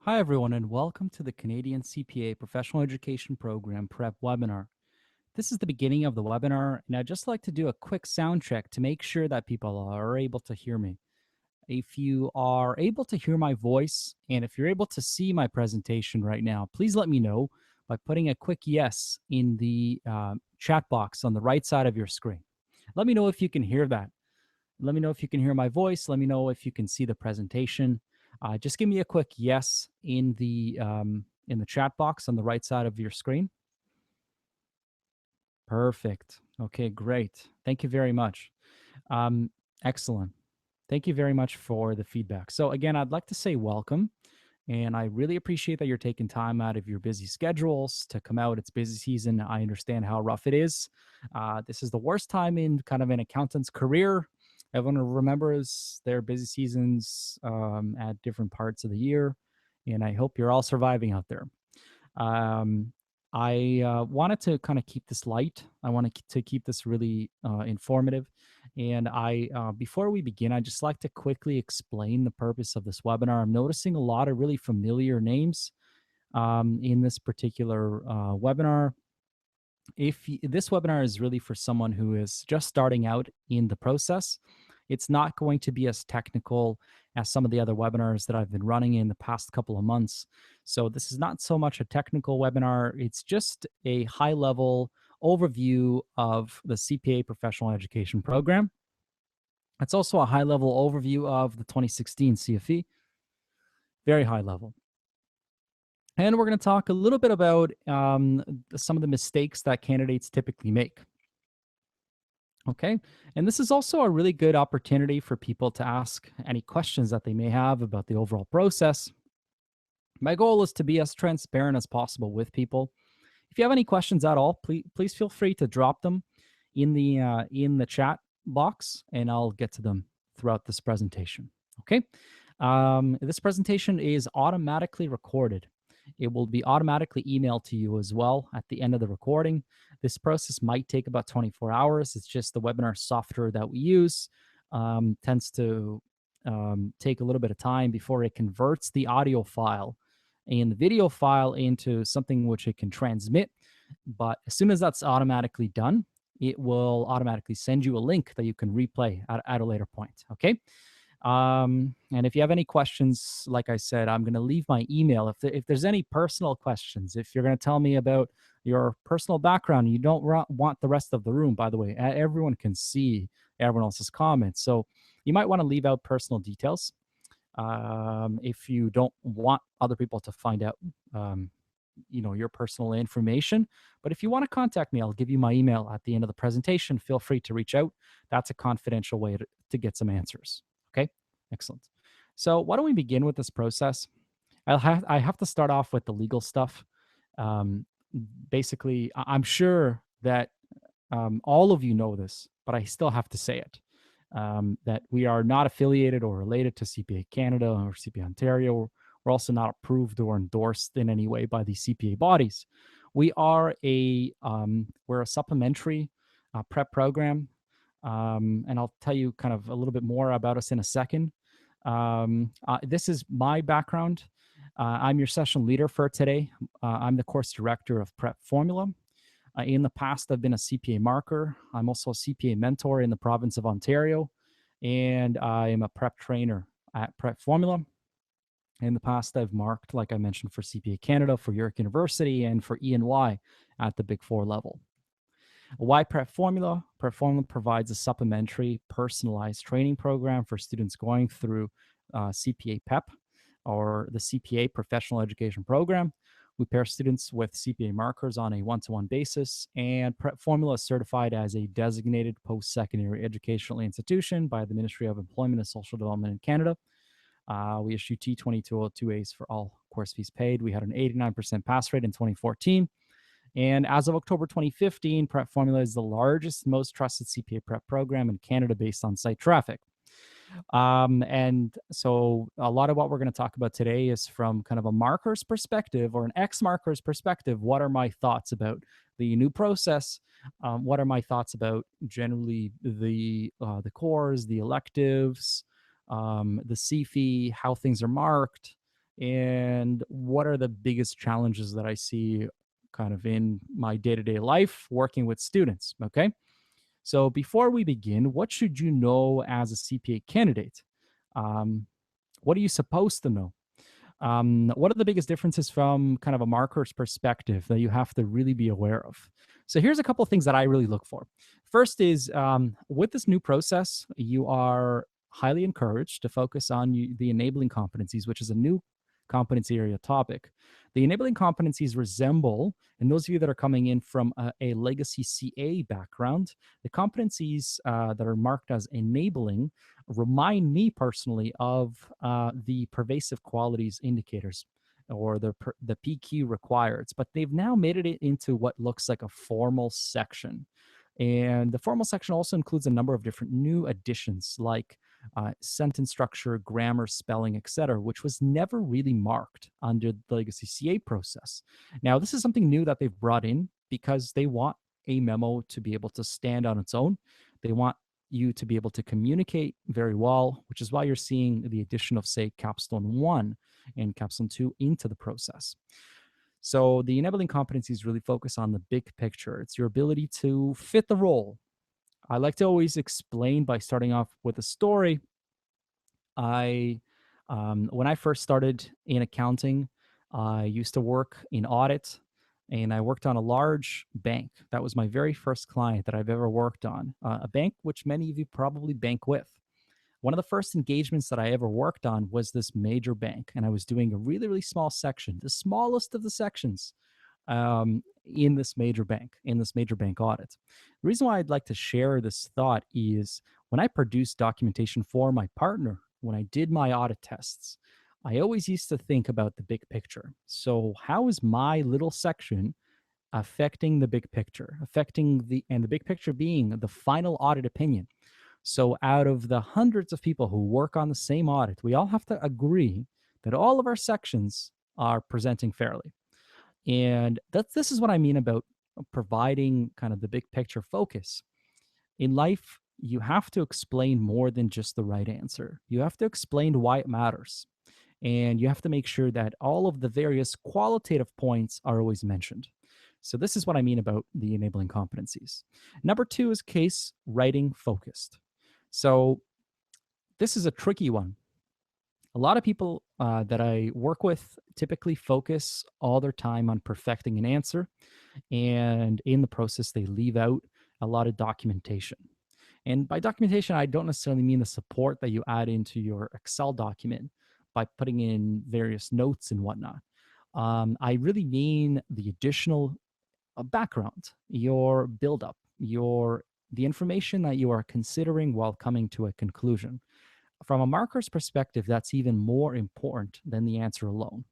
Hi, everyone, and welcome to the Canadian CPA Professional Education Program PrEP webinar. This is the beginning of the webinar, and I'd just like to do a quick sound check to make sure that people are able to hear me. If you are able to hear my voice, and if you're able to see my presentation right now, please let me know by putting a quick yes in the chat box on the right side of your screen. Let me know if you can hear that. Let me know if you can hear my voice. Let me know if you can see the presentation. Just give me a quick yes in the chat box on the right side of your screen. Perfect. Okay, great. Thank you very much. Um, Excellent. Thank you very much for the feedback. So again, I'd like to say welcome. And I really appreciate that you're taking time out of your busy schedules to come out. It's busy season. I understand how rough it is. This is the worst time in kind of an accountant's career. Everyone remembers their busy seasons at different parts of the year. And I hope you're all surviving out there. Um, I wanted to kind of keep this light. I wanted to keep this really informative. And before we begin, I just like to quickly explain the purpose of this webinar. I'm noticing a lot of really familiar names in this particular webinar. This webinar is really for someone who is just starting out in the process. It's not going to be as technical as some of the other webinars that I've been running in the past couple of months. So this is not so much a technical webinar. It's just a high level overview of the CPA professional education program. It's also a high level overview of the 2016 CFE, very high level. And we're going to talk a little bit about some of the mistakes that candidates typically make. Okay. And this is also a really good opportunity for people to ask any questions that they may have about the overall process. My goal is to be as transparent as possible with people. If you have any questions at all, please feel free to drop them in the chat box, and I'll get to them throughout this presentation. Okay. This presentation is automatically recorded. It will be automatically emailed to you as well at the end of the recording. This process might take about 24 hours. It's just the webinar software that we use tends to take a little bit of time before it converts the audio file and the video file into something which it can transmit. But as soon as that's automatically done, it will automatically send you a link that you can replay at a later point. Okay. And if you have any questions, like I said, I'm going to leave my email. If there's any personal questions, if you're going to tell me about your personal background, you don't want the rest of the room, by the way, everyone can see everyone else's comments. So you might want to leave out personal details if you don't want other people to find out your personal information. But if you want to contact me, I'll give you my email at the end of the presentation. Feel free to reach out. That's a confidential way to get some answers. Okay, excellent. So why don't we begin with this process? I have to start off with the legal stuff. um, Basically, I'm sure that all of you know this, but I still have to say it. That we are not affiliated or related to CPA Canada or CPA Ontario. We're also not approved or endorsed in any way by the CPA bodies. We're a supplementary prep program, and I'll tell you kind of a little bit more about us in a second. This is my background. I'm your session leader for today. I'm the course director of PrepFormula. In the past, I've been a CPA marker. I'm also a CPA mentor in the province of Ontario, and I am a prep trainer at PrepFormula. In the past, I've marked, like I mentioned, for CPA Canada, for York University, and for E&Y at the Big Four level. Why PrepFormula? PrepFormula provides a supplementary, personalized training program for students going through CPA PEP or the CPA Professional Education Program. We pair students with CPA markers on a one-to-one basis, and PrepFormula is certified as a designated post-secondary educational institution by the Ministry of Employment and Social Development in Canada. We issue T2202As for all course fees paid. We had an 89% pass rate in 2014. And as of October 2015, PrepFormula is the largest, most trusted CPA prep program in Canada based on site traffic. And so a lot of what we're going to talk about today is from kind of a marker's perspective or an ex-marker's perspective. What are my thoughts about the new process? What are my thoughts about generally the cores, the electives, the CFE, how things are marked, and what are the biggest challenges that I see kind of in my day to day life working with students. Okay. So before we begin, what should you know as a CPA candidate? Um, what are you supposed to know? What are the biggest differences from kind of a marker's perspective that you have to really be aware of? So here's a couple of things that I really look for. First is with this new process, you are highly encouraged to focus on the enabling competencies, which is a new competency area topic. The enabling competencies resemble, and those of you that are coming in from a legacy CA background, the competencies that are marked as enabling remind me personally of the pervasive qualities indicators or the PQ required, but they've now made it into what looks like a formal section. And the formal section also includes a number of different new additions like sentence structure, grammar, spelling, etc., which was never really marked under the legacy CA process. Now, this is something new that they've brought in because they want a memo to be able to stand on its own. They want you to be able to communicate very well, which is why you're seeing the addition of, say, Capstone 1 and Capstone 2 into the process. So the enabling competencies really focus on the big picture. It's your ability to fit the role. I like to always explain by starting off with a story. I, when I first started in accounting, I used to work in audit, and I worked on a large bank. That was my very first client that I've ever worked on, a bank which many of you probably bank with. One of the first engagements that I ever worked on was this major bank, and I was doing a really, really small section, the smallest of the sections in this major bank audit. The reason why I'd like to share this thought is when I produced documentation for my partner, when I did my audit tests, I always used to think about the big picture. So, how is my little section affecting the big picture, and the big picture being the final audit opinion? So, out of the hundreds of people who work on the same audit, we all have to agree that all of our sections are presenting fairly. And this is what I mean about providing kind of the big picture focus. In life, you have to explain more than just the right answer. You have to explain why it matters. And you have to make sure that all of the various qualitative points are always mentioned. So, this is what I mean about the enabling competencies. Number two is case writing focused. So, this is a tricky one. A lot of people that I work with typically focus all their time on perfecting an answer, and in the process, they leave out a lot of documentation. And by documentation, I don't necessarily mean the support that you add into your Excel document by putting in various notes and whatnot. I really mean the additional background, your buildup, the information that you are considering while coming to a conclusion. From a marker's perspective, that's even more important than the answer alone,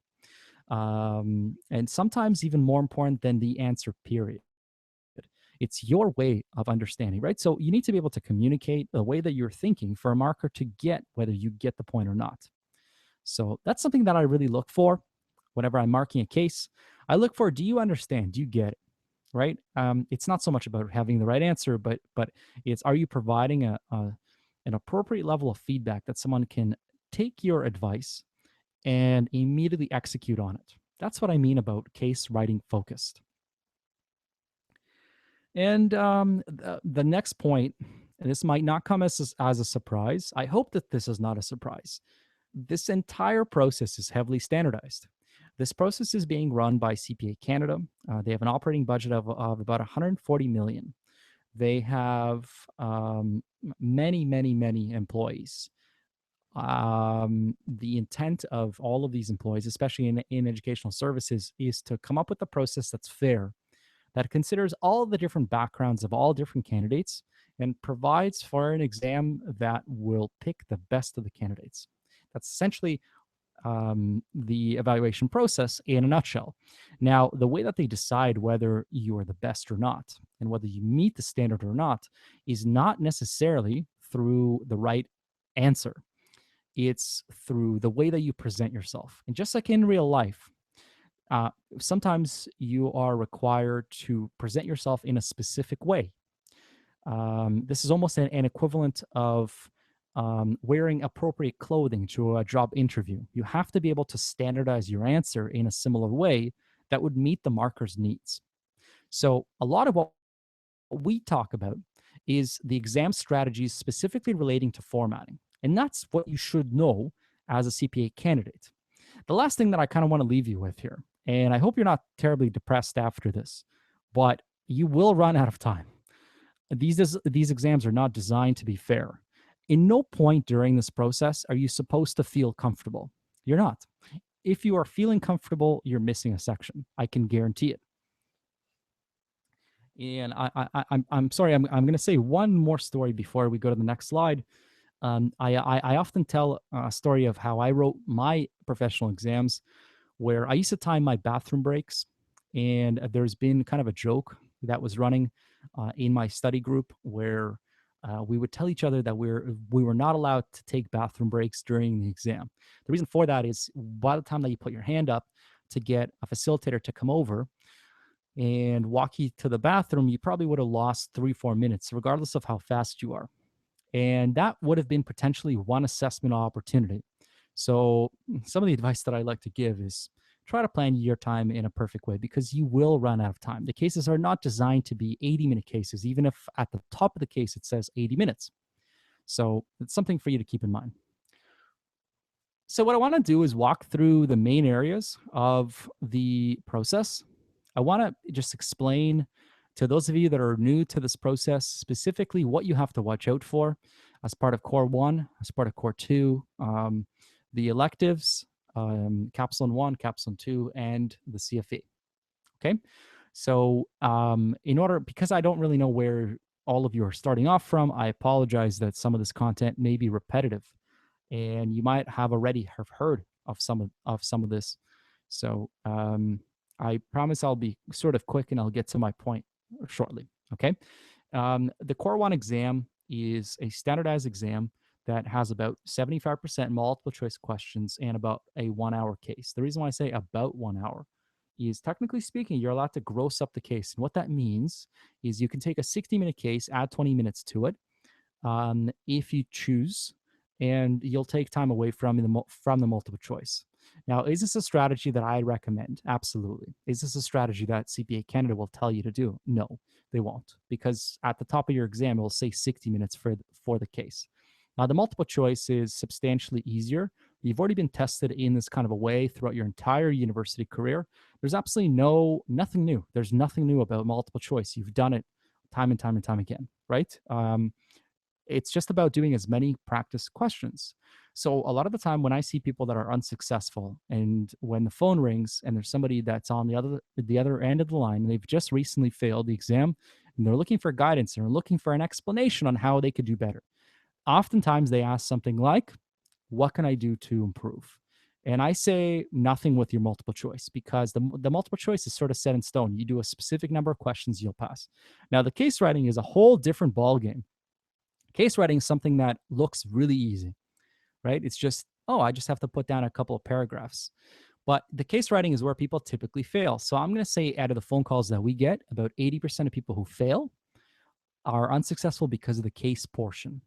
and sometimes even more important than the answer. Period. It's your way of understanding, right? So you need to be able to communicate the way that you're thinking for a marker to get whether you get the point or not. So that's something that I really look for whenever I'm marking a case. I look for, do you understand? Do you get it? Right? It's not so much about having the right answer, but it's, are you providing an appropriate level of feedback that someone can take your advice and immediately execute on it? That's what I mean about case writing focused. And the next point, and this might not come as a surprise. I hope that this is not a surprise. This entire process is heavily standardized. This process is being run by CPA Canada. They have an operating budget of about 140 million. They have many, many, many employees. The intent of all of these employees, especially in educational services, is to come up with a process that's fair, that considers all the different backgrounds of all different candidates and provides for an exam that will pick the best of the candidates. That's essentially the evaluation process in a nutshell. Now, the way that they decide whether you are the best or not and whether you meet the standard or not is not necessarily through the right answer. It's through the way that you present yourself. And just like in real life, uh, sometimes you are required to present yourself in a specific way. This is almost an equivalent of wearing appropriate clothing to a job interview. You have to be able to standardize your answer in a similar way that would meet the marker's needs. So, a lot of what we talk about is the exam strategies specifically relating to formatting. And that's what you should know as a CPA candidate. The last thing that I kind of want to leave you with here, and I hope you're not terribly depressed after this, but you will run out of time. These exams are not designed to be fair. In no point during this process are you supposed to feel comfortable. You're not. If you are feeling comfortable, you're missing a section. I can guarantee it. And I'm sorry. I'm going to say one more story before we go to the next slide. I often tell a story of how I wrote my professional exams, where I used to time my bathroom breaks, and there's been kind of a joke that was running in my study group where we would tell each other that we were not allowed to take bathroom breaks during the exam. The reason for that is by the time that you put your hand up to get a facilitator to come over and walk you to the bathroom, you probably would have lost 3 4 minutes, regardless of how fast you are. And that would have been potentially one assessment opportunity. So, some of the advice that I like to give is try to plan your time in a perfect way because you will run out of time. The cases are not designed to be 80-minute cases, even if at the top of the case it says 80 minutes. So, it's something for you to keep in mind. So, what I want to do is walk through the main areas of the process. I want to just explain to those of you that are new to this process specifically what you have to watch out for as part of Core 1, as part of Core 2, the electives, Capstone 1, Capstone 2, and the CFE. Okay. So, because I don't really know where all of you are starting off from, I apologize that some of this content may be repetitive and you might have already have heard of some of this. So I promise I'll be sort of quick and I'll get to my point shortly. Okay. The Core One exam is a standardized exam that has about 75% multiple choice questions and about a 1 hour case. The reason why I say about 1 hour is technically speaking, you're allowed to gross up the case. And what that means is you can take a 60-minute case, add 20 minutes to it, if you choose, and you'll take time away from the multiple choice. Now, is this a strategy that I recommend? Absolutely. Is this a strategy that CPA Canada will tell you to do? No, they won't, because at the top of your exam, it will say 60 minutes for the case. Now, the multiple choice is substantially easier. You've already been tested in this kind of a way throughout your entire university career. There's absolutely nothing new. There's nothing new about multiple choice. You've done it time and time and time again, right? It's just about doing as many practice questions. So a lot of the time when I see people that are unsuccessful and when the phone rings and there's somebody that's on the other end of the line and they've just recently failed the exam and they're looking for guidance and they're looking for an explanation on how they could do better. Oftentimes they ask something like, what can I do to improve? And I say nothing with your multiple choice because the multiple choice is sort of set in stone. You do a specific number of questions, you'll pass. Now the case writing is a whole different ballgame. Case writing is something that looks really easy, right? It's just, oh, I just have to put down a couple of paragraphs. But the case writing is where people typically fail. So I'm going to say out of the phone calls that we get, about 80% of people who fail are unsuccessful because of the case portion.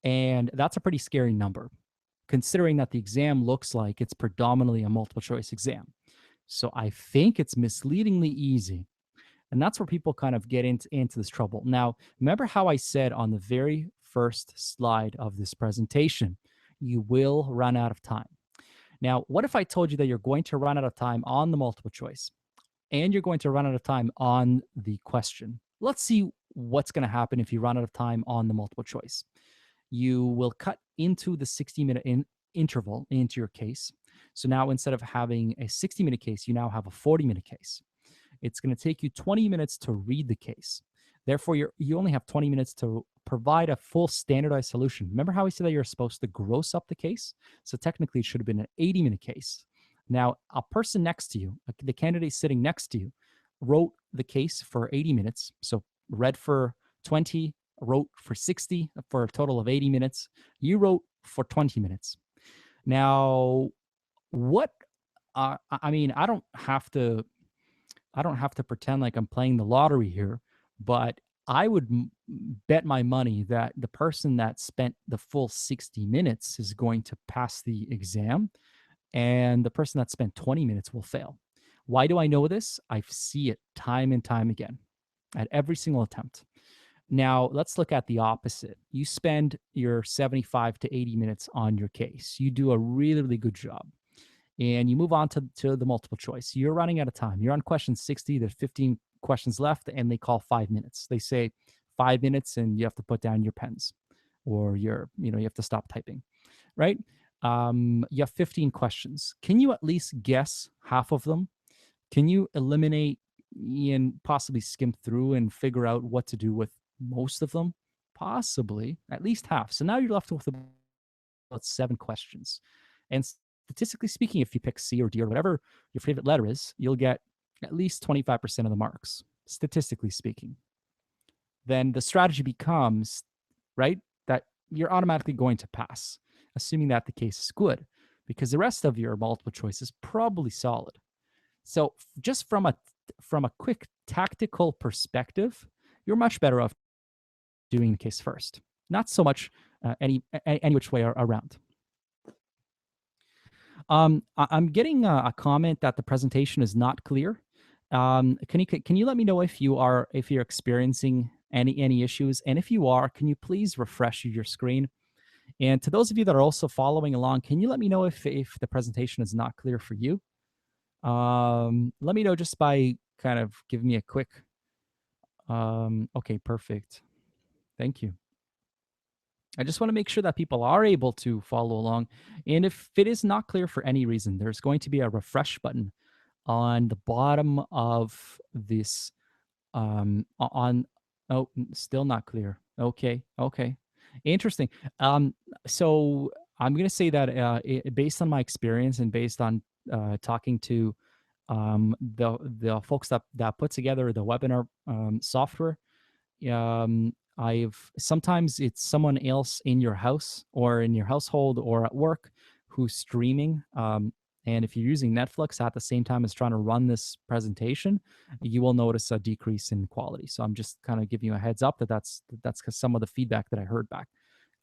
And that's a pretty scary number, considering that the exam looks like it's predominantly a multiple choice exam. So I think it's misleadingly easy. And that's where people kind of get into this trouble. Now, remember how I said on the very first slide of this presentation, you will run out of time. Now, what if I told you that you're going to run out of time on the multiple choice and you're going to run out of time on the question? Let's see what's going to happen if you run out of time on the multiple choice. You will cut into the 60-minute interval into your case. So now instead of having a 60-minute case, you now have a 40-minute case. It's going to take you 20 minutes to read the case. Therefore, you only have 20 minutes to provide a full standardized solution. Remember how we said that you're supposed to gross up the case? So technically, it should have been an 80-minute case. Now, a person next to you, the candidate sitting next to you, wrote the case for 80 minutes. So read for 20, wrote for 60, for a total of 80 minutes. You wrote for 20 minutes. Now, what? I mean, I don't have to pretend like I'm playing the lottery here, but I would bet my money that the person that spent the full 60 minutes is going to pass the exam, and the person that spent 20 minutes will fail. Why do I know this? I see it time and time again at every single attempt. Now, let's look at the opposite. You spend your 75 to 80 minutes on your case. You do a really, really good job. And you move on to the multiple choice. You're running out of time. You're on question 60. There's 15 questions left, and they call 5 minutes. They say 5 minutes, and you have to put down your pens or you have to stop typing, right? You have 15 questions. Can you at least guess half of them? Can you eliminate and possibly skim through and figure out what to do with most of them? Possibly, at least half. So now you're left with about 7 questions. And statistically speaking, if you pick C or D or whatever your favorite letter is, you'll get at least 25% of the marks, statistically speaking. Then the strategy becomes, right, that you're automatically going to pass, assuming that the case is good, because the rest of your multiple choice is probably solid. So just from a quick tactical perspective, you're much better off doing the case first, not so much any which way around. I'm getting a comment that the presentation is not clear. Can you let me know if you're experiencing any issues, and if you are, can you please refresh your screen? And to those of you that are also following along, can you let me know if the presentation is not clear for you? Let me know just by kind of giving me a quick. Okay, perfect. Thank you. I just want to make sure that people are able to follow along. And if it is not clear for any reason, there's going to be a refresh button on the bottom of this on oh, still not clear. Okay, okay. Interesting. So I'm going to say that based on my experience and based on talking to the folks that put together the webinar software, I've sometimes it's someone else in your house or in your household or at work who's streaming. And if you're using Netflix at the same time as trying to run this presentation, you will notice a decrease in quality. So I'm just kind of giving you a heads up that's some of the feedback that I heard back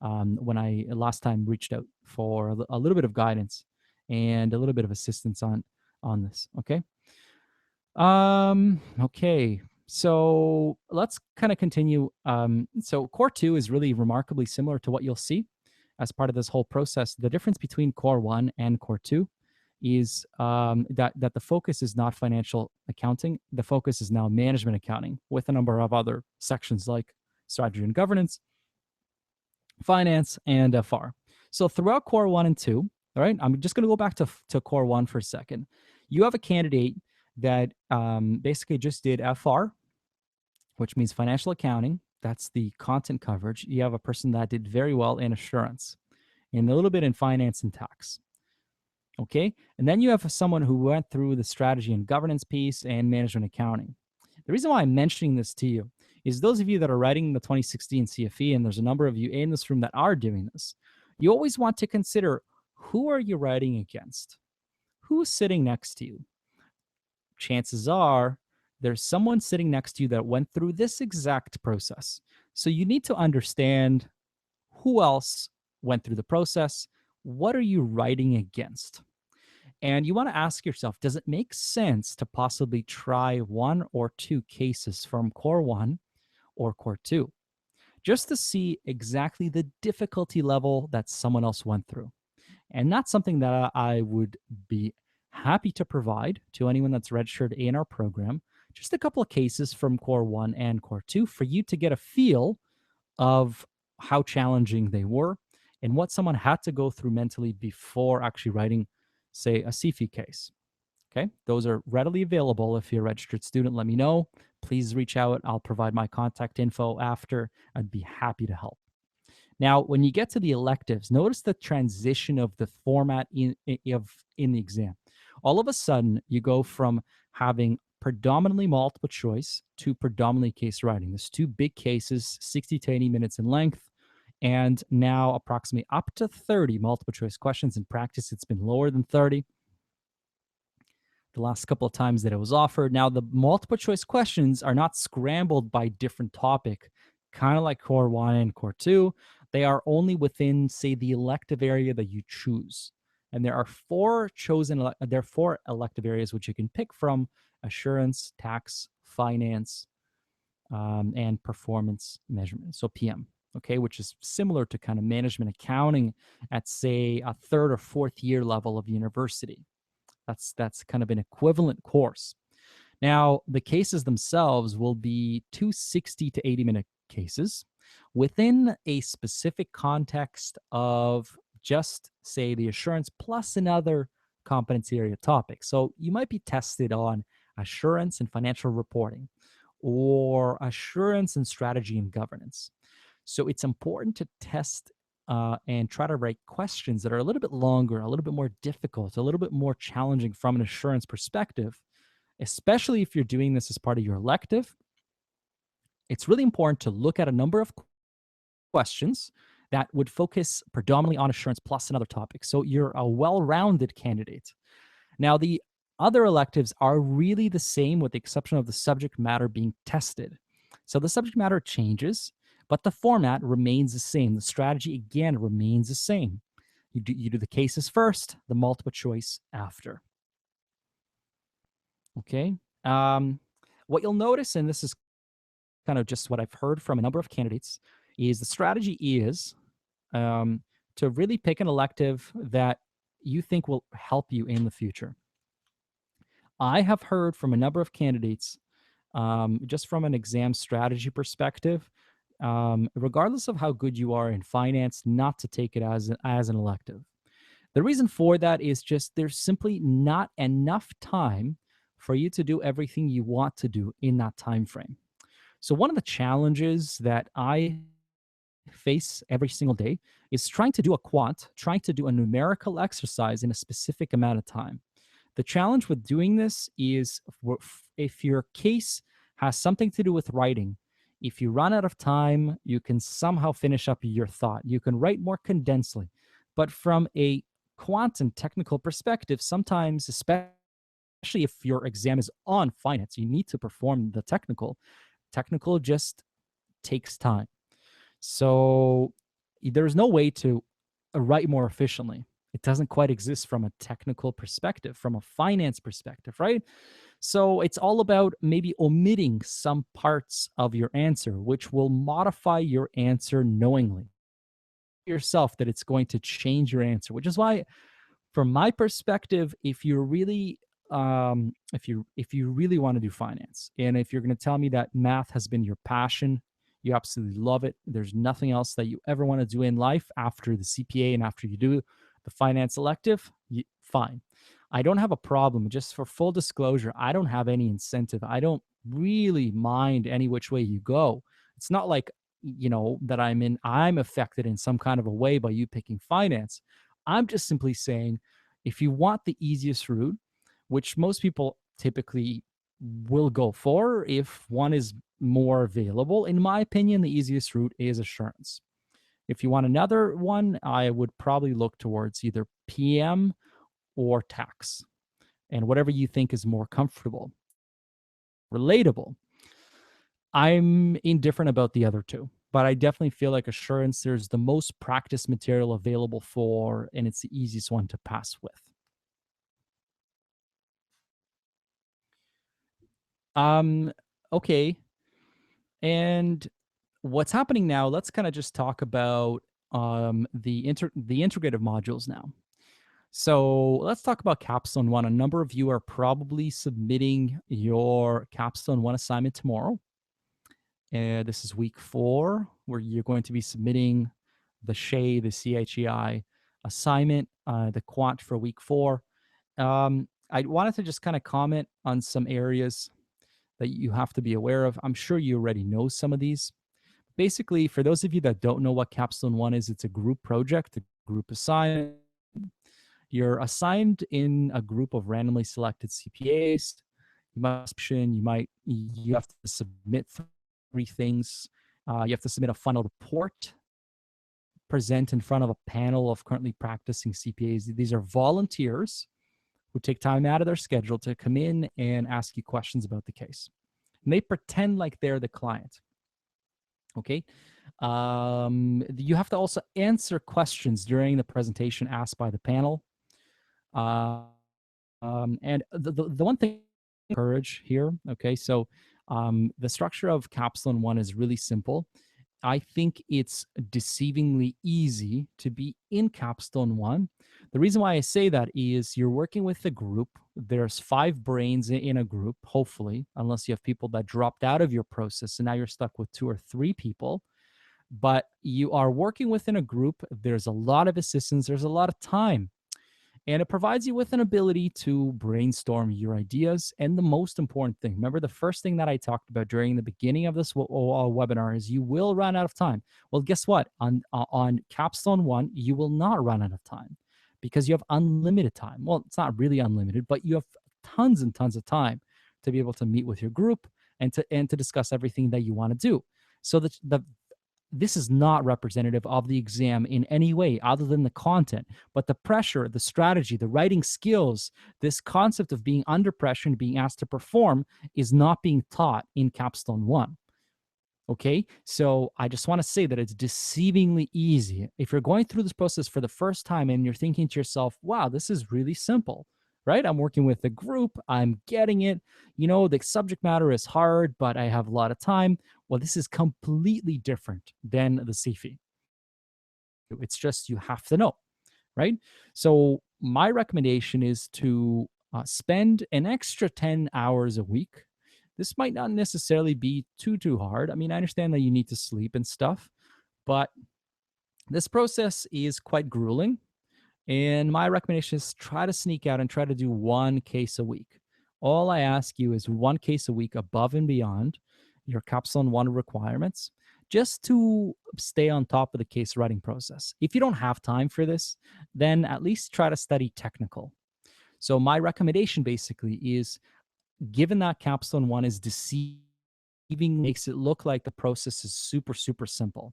when I last time reached out for a little bit of guidance and a little bit of assistance on this. Okay. Okay. So let's kind of continue. So core two is really remarkably similar to what you'll see as part of this whole process. The difference between core one and core two is that the focus is not financial accounting. The focus is now management accounting with a number of other sections like strategy and governance, finance, and FR. So throughout core one and two, all right, I'm just going to go back to core one for a second. You have a candidate that basically just did FR, which means financial accounting. That's the content coverage. You have a person that did very well in assurance and a little bit in finance and tax. Okay. And then you have someone who went through the strategy and governance piece and management accounting. The reason why I'm mentioning this to you is those of you that are writing the 2016 CFE, and there's a number of you in this room that are doing this, you always want to consider, who are you writing against? Who's sitting next to you? Chances are there's someone sitting next to you that went through this exact process. So you need to understand who else went through the process. What are you writing against? And you want to ask yourself, does it make sense to possibly try one or two cases from core one or core two, just to see exactly the difficulty level that someone else went through? And that's something that I would be happy to provide to anyone that's registered in our program. Just a couple of cases from core one and core two for you to get a feel of how challenging they were and what someone had to go through mentally before actually writing, say, a CFE case. Okay, those are readily available. If you're a registered student, let me know. Please reach out. I'll provide my contact info after. I'd be happy to help. Now, when you get to the electives, notice the transition of the format in the exam. All of a sudden, you go from having predominantly multiple choice to predominantly case writing. There's two big cases, 60 to 80 minutes in length, and now approximately up to 30 multiple choice questions. In practice, it's been lower than 30. the last couple of times that it was offered. Now, the multiple choice questions are not scrambled by different topic, kind of like Core 1 and Core 2. They are only within, say, the elective area that you choose. And there are there are four elective areas which you can pick from: assurance, tax, finance, and performance measurement. So PM, okay, which is similar to kind of management accounting at, say, a third or fourth year level of university. That's kind of an equivalent course. Now, the cases themselves will be two 60 to 80-minute cases within a specific context of just, say, the assurance plus another competency area topic. So you might be tested on assurance and financial reporting, or assurance and strategy and governance. So it's important to test and try to write questions that are a little bit longer, a little bit more difficult, a little bit more challenging from an assurance perspective, especially if you're doing this as part of your elective. It's really important to look at a number of questions that would focus predominantly on assurance plus another topic. So you're a well rounded candidate. Now, the other electives are really the same with the exception of the subject matter being tested. So the subject matter changes, but the format remains the same. The strategy, again, remains the same. You do the cases first, the multiple choice after. Okay. Um, what you'll notice, and this is kind of just what I've heard from a number of candidates, is the strategy is to really pick an elective that you think will help you in the future. I have heard from a number of candidates, just from an exam strategy perspective, regardless of how good you are in finance, not to take it as an elective. The reason for that is just there's simply not enough time for you to do everything you want to do in that time frame. So one of the challenges that I face every single day is trying to do a quant, trying to do a numerical exercise in a specific amount of time. The challenge with doing this is if your case has something to do with writing, if you run out of time, you can somehow finish up your thought. You can write more condensedly. But from a quantum technical perspective, sometimes, especially if your exam is on finance, you need to perform the technical. Technical just takes time. So there's no way to write more efficiently. It doesn't quite exist from a technical perspective, from a finance perspective, right? So it's all about maybe omitting some parts of your answer, which will modify your answer knowingly yourself that it's going to change your answer, which is why from my perspective, if you really want to do finance, and if you're going to tell me that math has been your passion, you absolutely love it, there's nothing else that you ever want to do in life after the CPA and after you do the finance elective, fine. I don't have a problem. Just for full disclosure, I don't have any incentive. I don't really mind any which way you go. It's not like, that I'm affected in some kind of a way by you picking finance. I'm just simply saying, if you want the easiest route, which most people typically will go for if one is more available, in my opinion, the easiest route is assurance. If you want another one, I would probably look towards either PM or tax, and whatever you think is more comfortable. Relatable. I'm indifferent about the other two, but I definitely feel like assurance, there's the most practice material available for, and it's the easiest one to pass with. Um, okay. And what's happening now, let's kind of just talk about the integrative modules now. So let's talk about Capstone 1. A number of you are probably submitting your Capstone 1 assignment tomorrow. And this is week 4, where you're going to be submitting the the CHEI assignment, the quant for week 4. I wanted to just kind of comment on some areas that you have to be aware of. I'm sure you already know some of these. Basically, for those of you that don't know what Capstone 1 is, it's a group project, a group assignment. You're assigned in a group of randomly selected CPAs. You have to submit 3 things. You have to submit a final report, present in front of a panel of currently practicing CPAs. These are volunteers who take time out of their schedule to come in and ask you questions about the case. And they pretend like they're the client. Okay. You have to also answer questions during the presentation asked by the panel. Uh, and the one thing encourage here, okay, so the structure of Capstone 1 is really simple. I think it's deceivingly easy to be in Capstone 1. The reason why I say that is you're working with a group. There's five brains in a group, hopefully, unless you have people that dropped out of your process and now you're stuck with two or three people. But you are working within a group. There's a lot of assistance, there's a lot of time, and it provides you with an ability to brainstorm your ideas. And the most important thing, remember the first thing that I talked about during the beginning of this webinar, is you will run out of time. Well, guess what? On Capstone 1, you will not run out of time because you have unlimited time. Well, it's not really unlimited, but you have tons and tons of time to be able to meet with your group and to discuss everything that you want to do. So the this is not representative of the exam in any way other than the content, but the pressure, the strategy, the writing skills, this concept of being under pressure and being asked to perform is not being taught in Capstone 1. Okay, so I just want to say that it's deceivingly easy. If you're going through this process for the first time and you're thinking to yourself, wow, this is really simple, right? I'm working with a group, I'm getting it. The subject matter is hard, but I have a lot of time. Well, this is completely different than the CFE. It's just you have to know, right? So, my recommendation is to spend an extra 10 hours a week. This might not necessarily be too hard. I mean, I understand that you need to sleep and stuff, but this process is quite grueling. And my recommendation is try to sneak out and try to do one case a week. All I ask you is one case a week above and beyond your Capstone 1 requirements, just to stay on top of the case writing process. If you don't have time for this, then at least try to study technical. So my recommendation basically is, given that Capstone 1 is deceiving, makes it look like the process is super simple,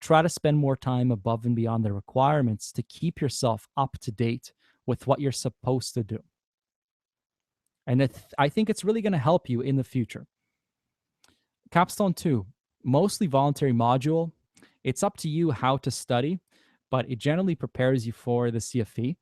try to spend more time above and beyond the requirements to keep yourself up to date with what you're supposed to do. And I think it's really going to help you in the future. Capstone 2, mostly voluntary module. It's up to you how to study, but it generally prepares you for the CFE.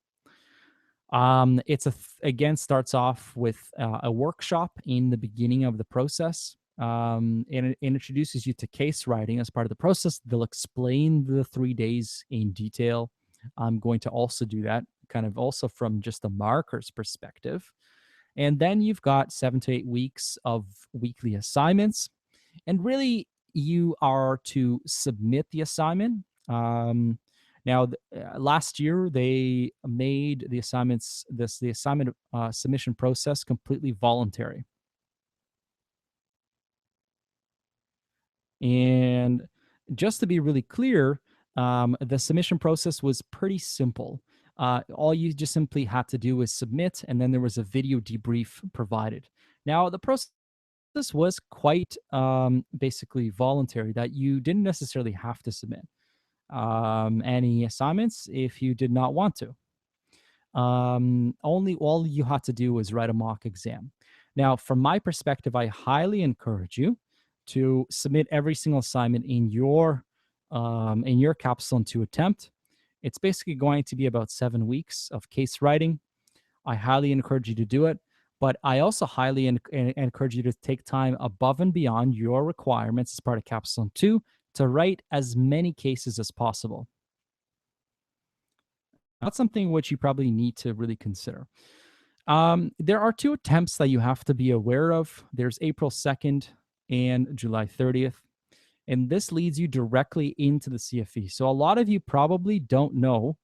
It's again starts off with a workshop in the beginning of the process, and it introduces you to case writing as part of the process. They'll explain the 3 days in detail. I'm going to also do that, kind of also from just a marker's perspective. And then you've got 7 to 8 weeks of weekly assignments, and really you are to submit the assignment. Now, last year they made the assignment submission process completely voluntary. And just to be really clear, the submission process was pretty simple. All you just simply had to do was submit, and then there was a video debrief provided. Now, the process was quite basically voluntary, that you didn't necessarily have to submit any assignments if you did not want to. Only all you had to do was write a mock exam. Now, from my perspective, I highly encourage you to submit every single assignment in your Capstone 2 attempt. It's basically going to be about 7 weeks of case writing. I highly encourage you to do it, but I also highly encourage you to take time above and beyond your requirements as part of Capstone 2 to write as many cases as possible. That's something which you probably need to really consider. There are two attempts that you have to be aware of. There's April 2nd and July 30th. And this leads you directly into the CFE. So a lot of you probably don't know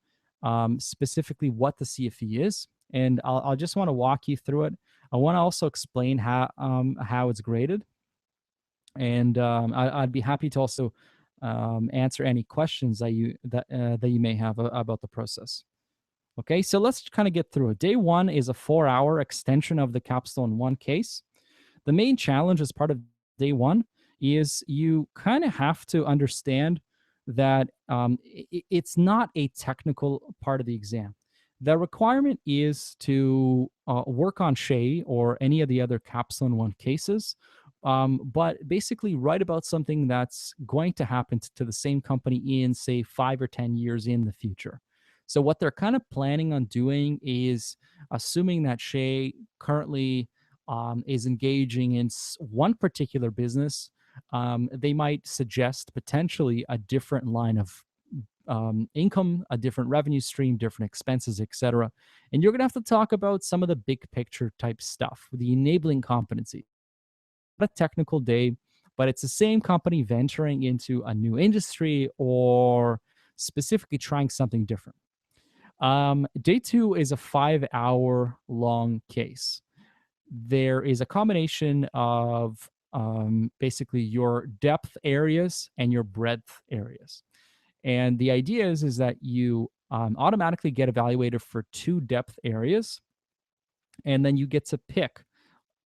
specifically what the CFE is. And I'll just want to walk you through it. I want to also explain how it's graded. And I'd be happy to also answer any questions that you may have about the process. Okay, so let's kind of get through it. Day 1 is a 4-hour extension of the Capstone 1 case. The main challenge as part of day 1 is you kind of have to understand that it's not a technical part of the exam. The requirement is to work on Shay or any of the other Capstone 1 cases, but basically write about something that's going to happen to the same company in, say, 5 or 10 years in the future. So, what they're kind of planning on doing is assuming that Shay currently is engaging in one particular business. They might suggest potentially a different line of income, a different revenue stream, different expenses, etc. And you're going to have to talk about some of the big picture type stuff, the enabling competency. Not a technical day, but it's the same company venturing into a new industry or specifically trying something different. Day two is a 5 hour long case. There is a combination of basically your depth areas and your breadth areas. And the idea is that you automatically get evaluated for two depth areas, and then you get to pick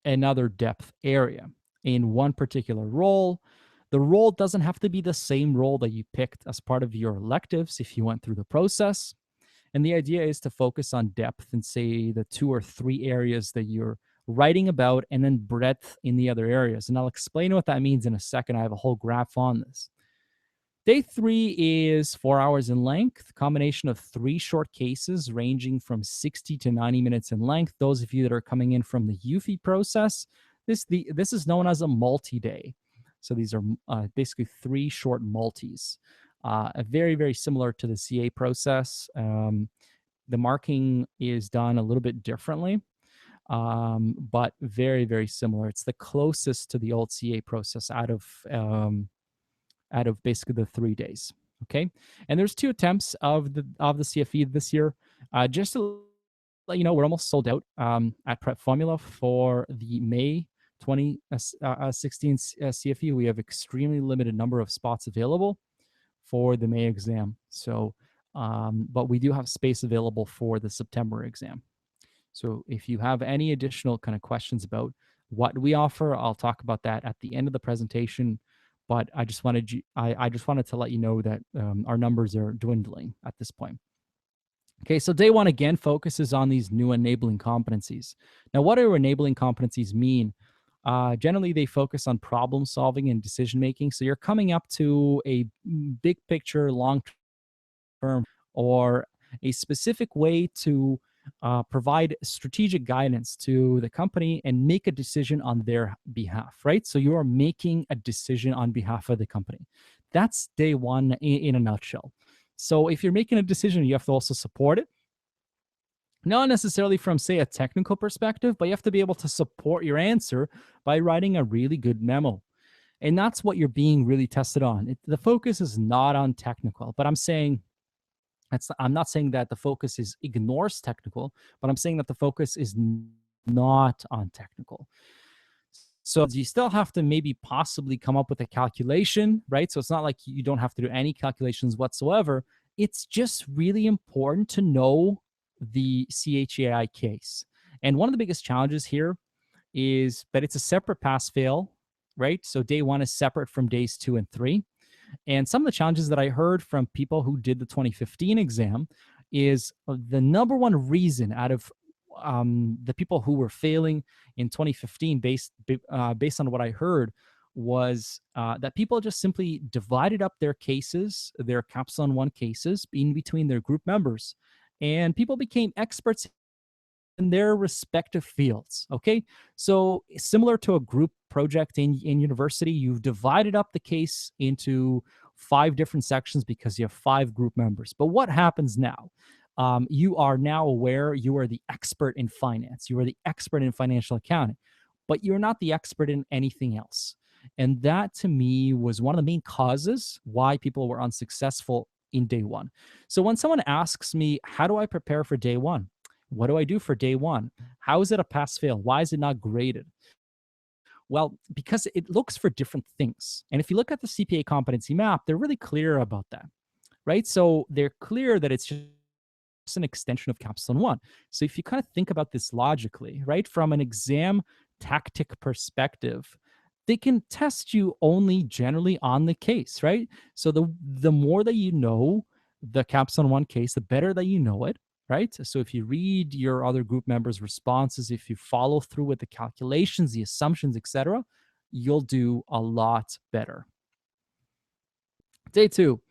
another depth area in one particular role. The role doesn't have to be the same role that you picked as part of your electives if you went through the process. And the idea is to focus on depth and say the two or three areas that you're writing about, and then breadth in the other areas. And I'll explain what that means in a second. I have a whole graph on this. Day three is 4 hours in length, combination of three short cases ranging from 60 to 90 minutes in length. Those of you that are coming in from the UFI process, this is known as a multi-day. So these are basically three short multis, very, very similar to the CA process. The marking is done a little bit differently, but very, very similar. It's the closest to the old CA process out of basically the 3 days. Okay, and there's two attempts of the CFE this year. Just to let you know, we're almost sold out at PrepFormula for the May 2016 CFE. We have extremely limited number of spots available for the May exam. So, but we do have space available for the September exam. So if you have any additional kind of questions about what we offer, I'll talk about that at the end of the presentation. But I just wanted to let you know that our numbers are dwindling at this point. Okay, so day one again focuses on these new enabling competencies. Now, what do enabling competencies mean? Generally, they focus on problem solving and decision making. So you're coming up to a big picture, long term, or a specific way to provide strategic guidance to the company and make a decision on their behalf, right? So you are making a decision on behalf of the company. That's day one in a nutshell. So if you're making a decision, you have to also support it. Not necessarily from, say, a technical perspective, but you have to be able to support your answer by writing a really good memo. And that's what you're being really tested on. The focus is not on technical, but I'm not saying that the focus is ignores technical, but I'm saying that the focus is not on technical. So you still have to maybe possibly come up with a calculation, right? So it's not like you don't have to do any calculations whatsoever. It's just really important to know the CHAI case. And one of the biggest challenges here is that it's a separate pass fail, right? So day one is separate from days 2 and 3. And some of the challenges that I heard from people who did the 2015 exam is the number one reason out of the people who were failing in 2015, based on what I heard, was that people just simply divided up their cases, their Capstone 1 cases, in between their group members, and people became experts in their respective fields. Okay, so similar to a group project in university, you've divided up the case into 5 different sections because you have 5 group members. But what happens now? You are now aware you are the expert in finance, you are the expert in financial accounting, but you're not the expert in anything else. And that to me was one of the main causes why people were unsuccessful in day one. So when someone asks me, how do I prepare for day one? What do I do for day one? How is it a pass fail? Why is it not graded? Well, because it looks for different things. And if you look at the CPA competency map, they're really clear about that, right? So they're clear that it's just an extension of Capstone 1. So if you kind of think about this logically, right, from an exam tactic perspective, they can test you only generally on the case, right? So the more that you know the Capstone 1 case, the better that you know it, right? So if you read your other group members' responses, if you follow through with the calculations, the assumptions, etc., you'll do a lot better. Day two,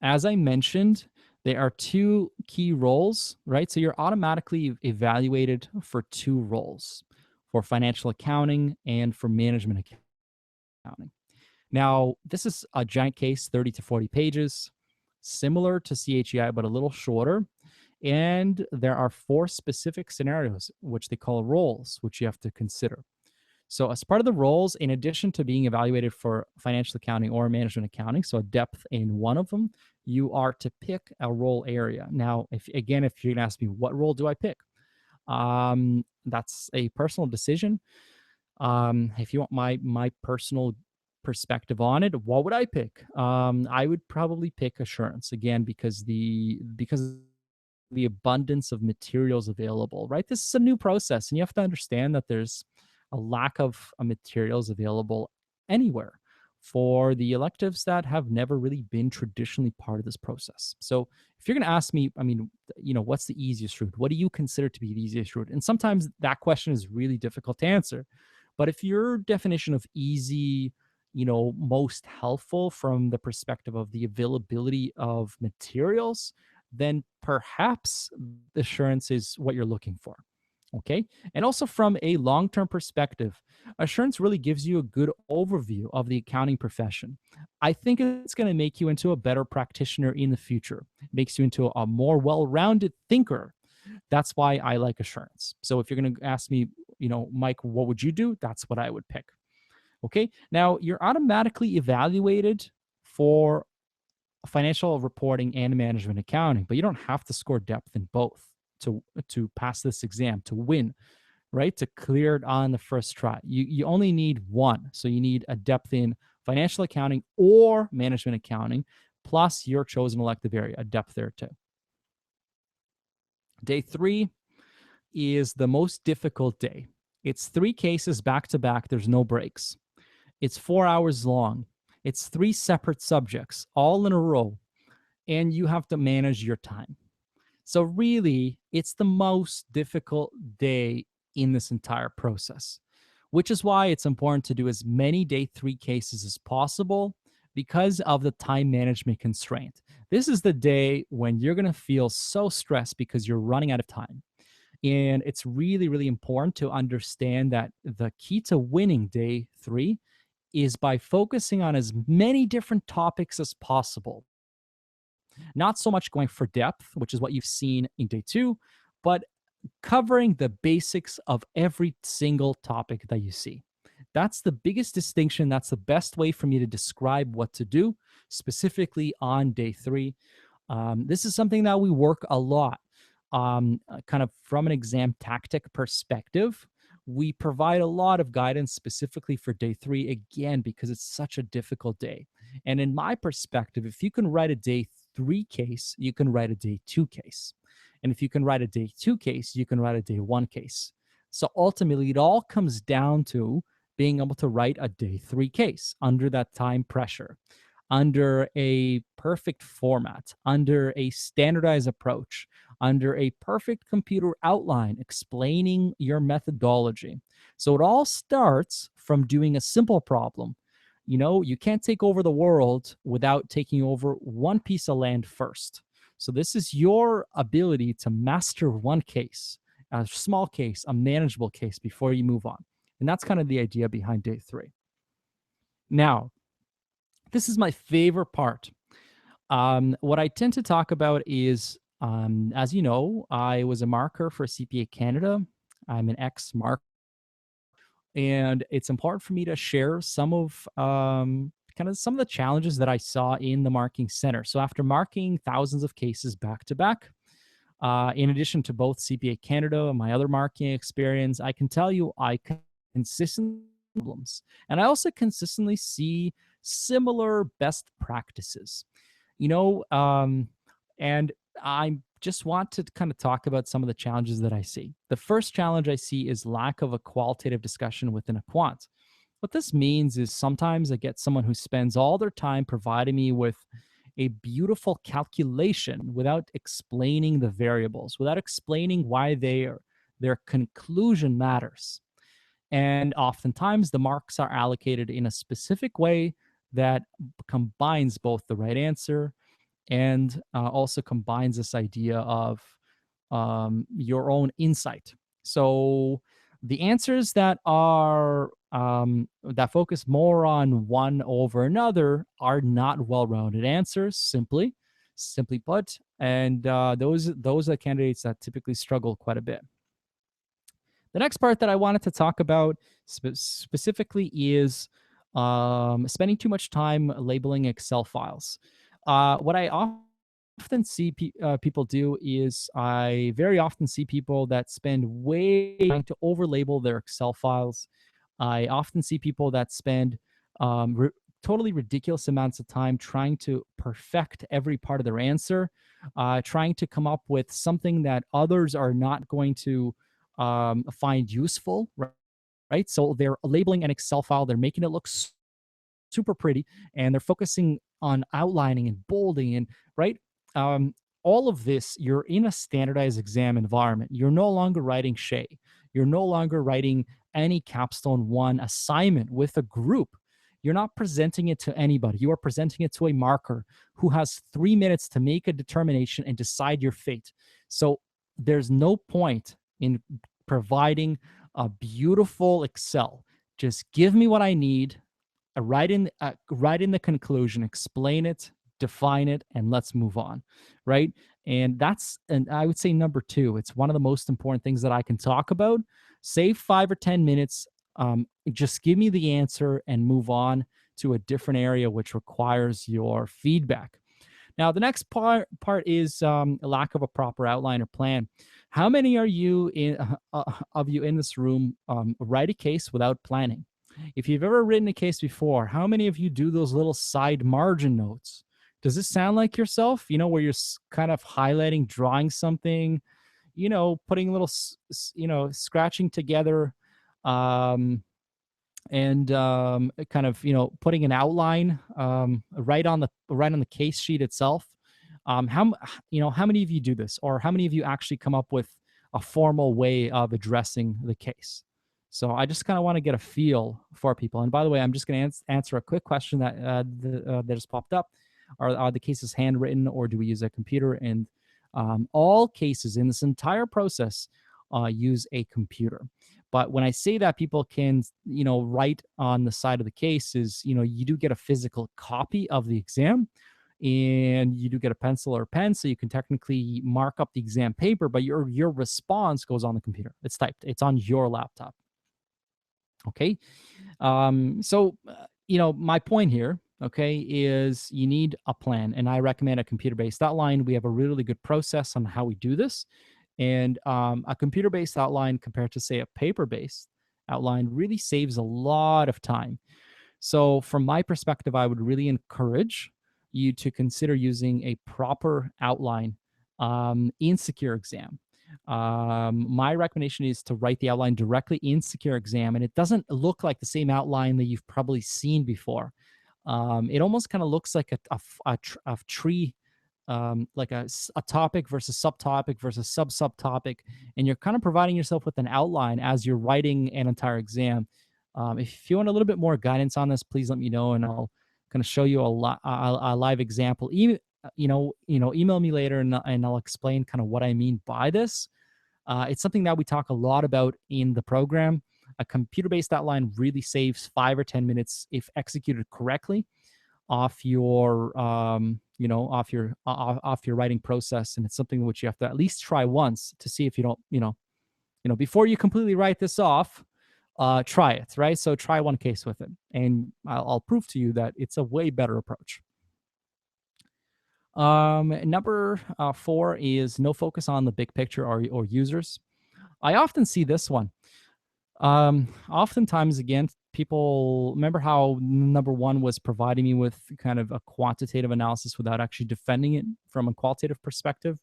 as I mentioned, there are two key roles, right? So you're automatically evaluated for two roles, for financial accounting and for management accounting. Now, this is a giant case, 30 to 40 pages, similar to CHEI, but a little shorter. And there are four specific scenarios, which they call roles, which you have to consider. So, as part of the roles, in addition to being evaluated for financial accounting or management accounting, so a depth in one of them, you are to pick a role area. Now, if you're gonna ask me what role do I pick, that's a personal decision. If you want my personal perspective on it, what would I pick? I would probably pick assurance again because the abundance of materials available, right? This is a new process, and you have to understand that there's a lack of materials available anywhere for the electives that have never really been traditionally part of this process. So, if you're going to ask me, I mean, what's the easiest route? What do you consider to be the easiest route? And sometimes that question is really difficult to answer. But if your definition of easy, most helpful from the perspective of the availability of materials, then perhaps assurance is what you're looking for. Okay. And also from a long term perspective, assurance really gives you a good overview of the accounting profession. I think it's going to make you into a better practitioner in the future, makes you into a more well rounded thinker. That's why I like assurance. So if you're going to ask me, Mike, what would you do? That's what I would pick. Okay. Now you're automatically evaluated for financial reporting and management accounting, but you don't have to score depth in both to pass this exam, to win, right? To clear it on the first try. You only need one. So you need a depth in financial accounting or management accounting, plus your chosen elective area, a depth there too. Day three is the most difficult day. It's three cases back to back. There's no breaks. It's 4 hours long. It's three separate subjects all in a row, and you have to manage your time. So, really, it's the most difficult day in this entire process, which is why it's important to do as many day three cases as possible because of the time management constraint. This is the day when you're going to feel so stressed because you're running out of time. And it's really, really important to understand that the key to winning day three is by focusing on as many different topics as possible. Not so much going for depth, which is what you've seen in day two, but covering the basics of every single topic that you see. That's the biggest distinction. That's the best way for me to describe what to do specifically on day three. This is something that we work a lot, kind of from an exam tactic perspective. We provide a lot of guidance specifically for day three, again, because it's such a difficult day. And in my perspective, if you can write a day three case, you can write a day two case. And if you can write a day two case, you can write a day one case. So ultimately, it all comes down to being able to write a day three case under that time pressure, under a perfect format, under a standardized approach, under a perfect computer outline explaining your methodology. So it all starts from doing a simple problem. You can't take over the world without taking over one piece of land first. So this is your ability to master one case, a small case, a manageable case before you move on. And that's kind of the idea behind day three. Now, this is my favorite part. What I tend to talk about is, as you know, I was a marker for CPA Canada. I'm an ex-marker, and it's important for me to share some of kind of some of the challenges that I saw in the marking center. So after marking thousands of cases back to back, in addition to both CPA Canada and my other marking experience, I can tell you I consistently problems, and I also consistently see similar best practices. You know, and I just want to kind of talk about some of the challenges that I see. The first challenge I see is lack of a qualitative discussion within a quant. What this means is sometimes I get someone who spends all their time providing me with a beautiful calculation without explaining the variables, without explaining why their conclusion matters. And oftentimes the marks are allocated in a specific way that combines both the right answer and also combines this idea of your own insight. So the answers that are that focus more on one over another are not well-rounded answers, simply put, and those are candidates that typically struggle quite a bit. The next part that I wanted to talk about specifically is spending too much time labeling Excel files. What I often see people do is I very often see people that spend way trying to overlabel their Excel files. I often see people that spend totally ridiculous amounts of time trying to perfect every part of their answer, trying to come up with something that others are not going to find useful, right? So they're labeling an Excel file, they're making it look super pretty, and they're focusing on outlining and bolding and right. Um, all of this, you're in a standardized exam environment. You're no longer writing Shay. You're no longer writing any Capstone 1 assignment with a group. You're not presenting it to anybody. You are presenting it to a marker who has 3 minutes to make a determination and decide your fate. So there's no point in providing a beautiful Excel. Just give me what I need, write in the conclusion, explain it, define it, and let's move on, right? And I would say number two, it's one of the most important things that I can talk about. Save 5 or 10 minutes. Just give me the answer and move on to a different area which requires your feedback. Now, the next part is a lack of a proper outline or plan. How many are you in of you in this room write a case without planning? If you've ever written a case before, how many of you do those little side margin notes? Does this sound like yourself? You know, where you're kind of highlighting, drawing something, putting little, scratching together, um, and kind of putting an outline right on the case sheet itself. How many of you do this, or how many of you actually come up with a formal way of addressing the case? So I just kind of want to get a feel for people. And by the way, I'm just going to answer a quick question that just popped up. Are the cases handwritten, or do we use a computer? And all cases in this entire process use a computer. But when I say that, people can, write on the side of the case is, you do get a physical copy of the exam, and you do get a pencil or a pen, so you can technically mark up the exam paper, but your response goes on the computer. It's typed. It's on your laptop. Okay. My point here, okay, is you need a plan, and I recommend a computer-based outline. We have a really good process on how we do this, and a computer-based outline compared to, say, a paper-based outline really saves a lot of time. So, from my perspective, I would really encourage you to consider using a proper outline in Secure Exam. My recommendation is to write the outline directly in Secure Exam, and it doesn't look like the same outline that you've probably seen before. It almost kind of looks like a tree, like a topic versus subtopic versus subtopic, and you're kind of providing yourself with an outline as you're writing an entire exam. If you want a little bit more guidance on this, please let me know, and I'll kind of show you a live example. Even email me later, and I'll explain kind of what I mean by this. It's something that we talk a lot about in the program. A computer-based outline really saves 5 or 10 minutes if executed correctly off your off your writing process, and it's something which you have to at least try once to see if you don't before you completely write this off. Try it, right? So try one case with it, and I'll prove to you that it's a way better approach. Number 4 is no focus on the big picture or users. I often see this one. Oftentimes, again, people remember how number 1 was providing me with kind of a quantitative analysis without actually defending it from a qualitative perspective.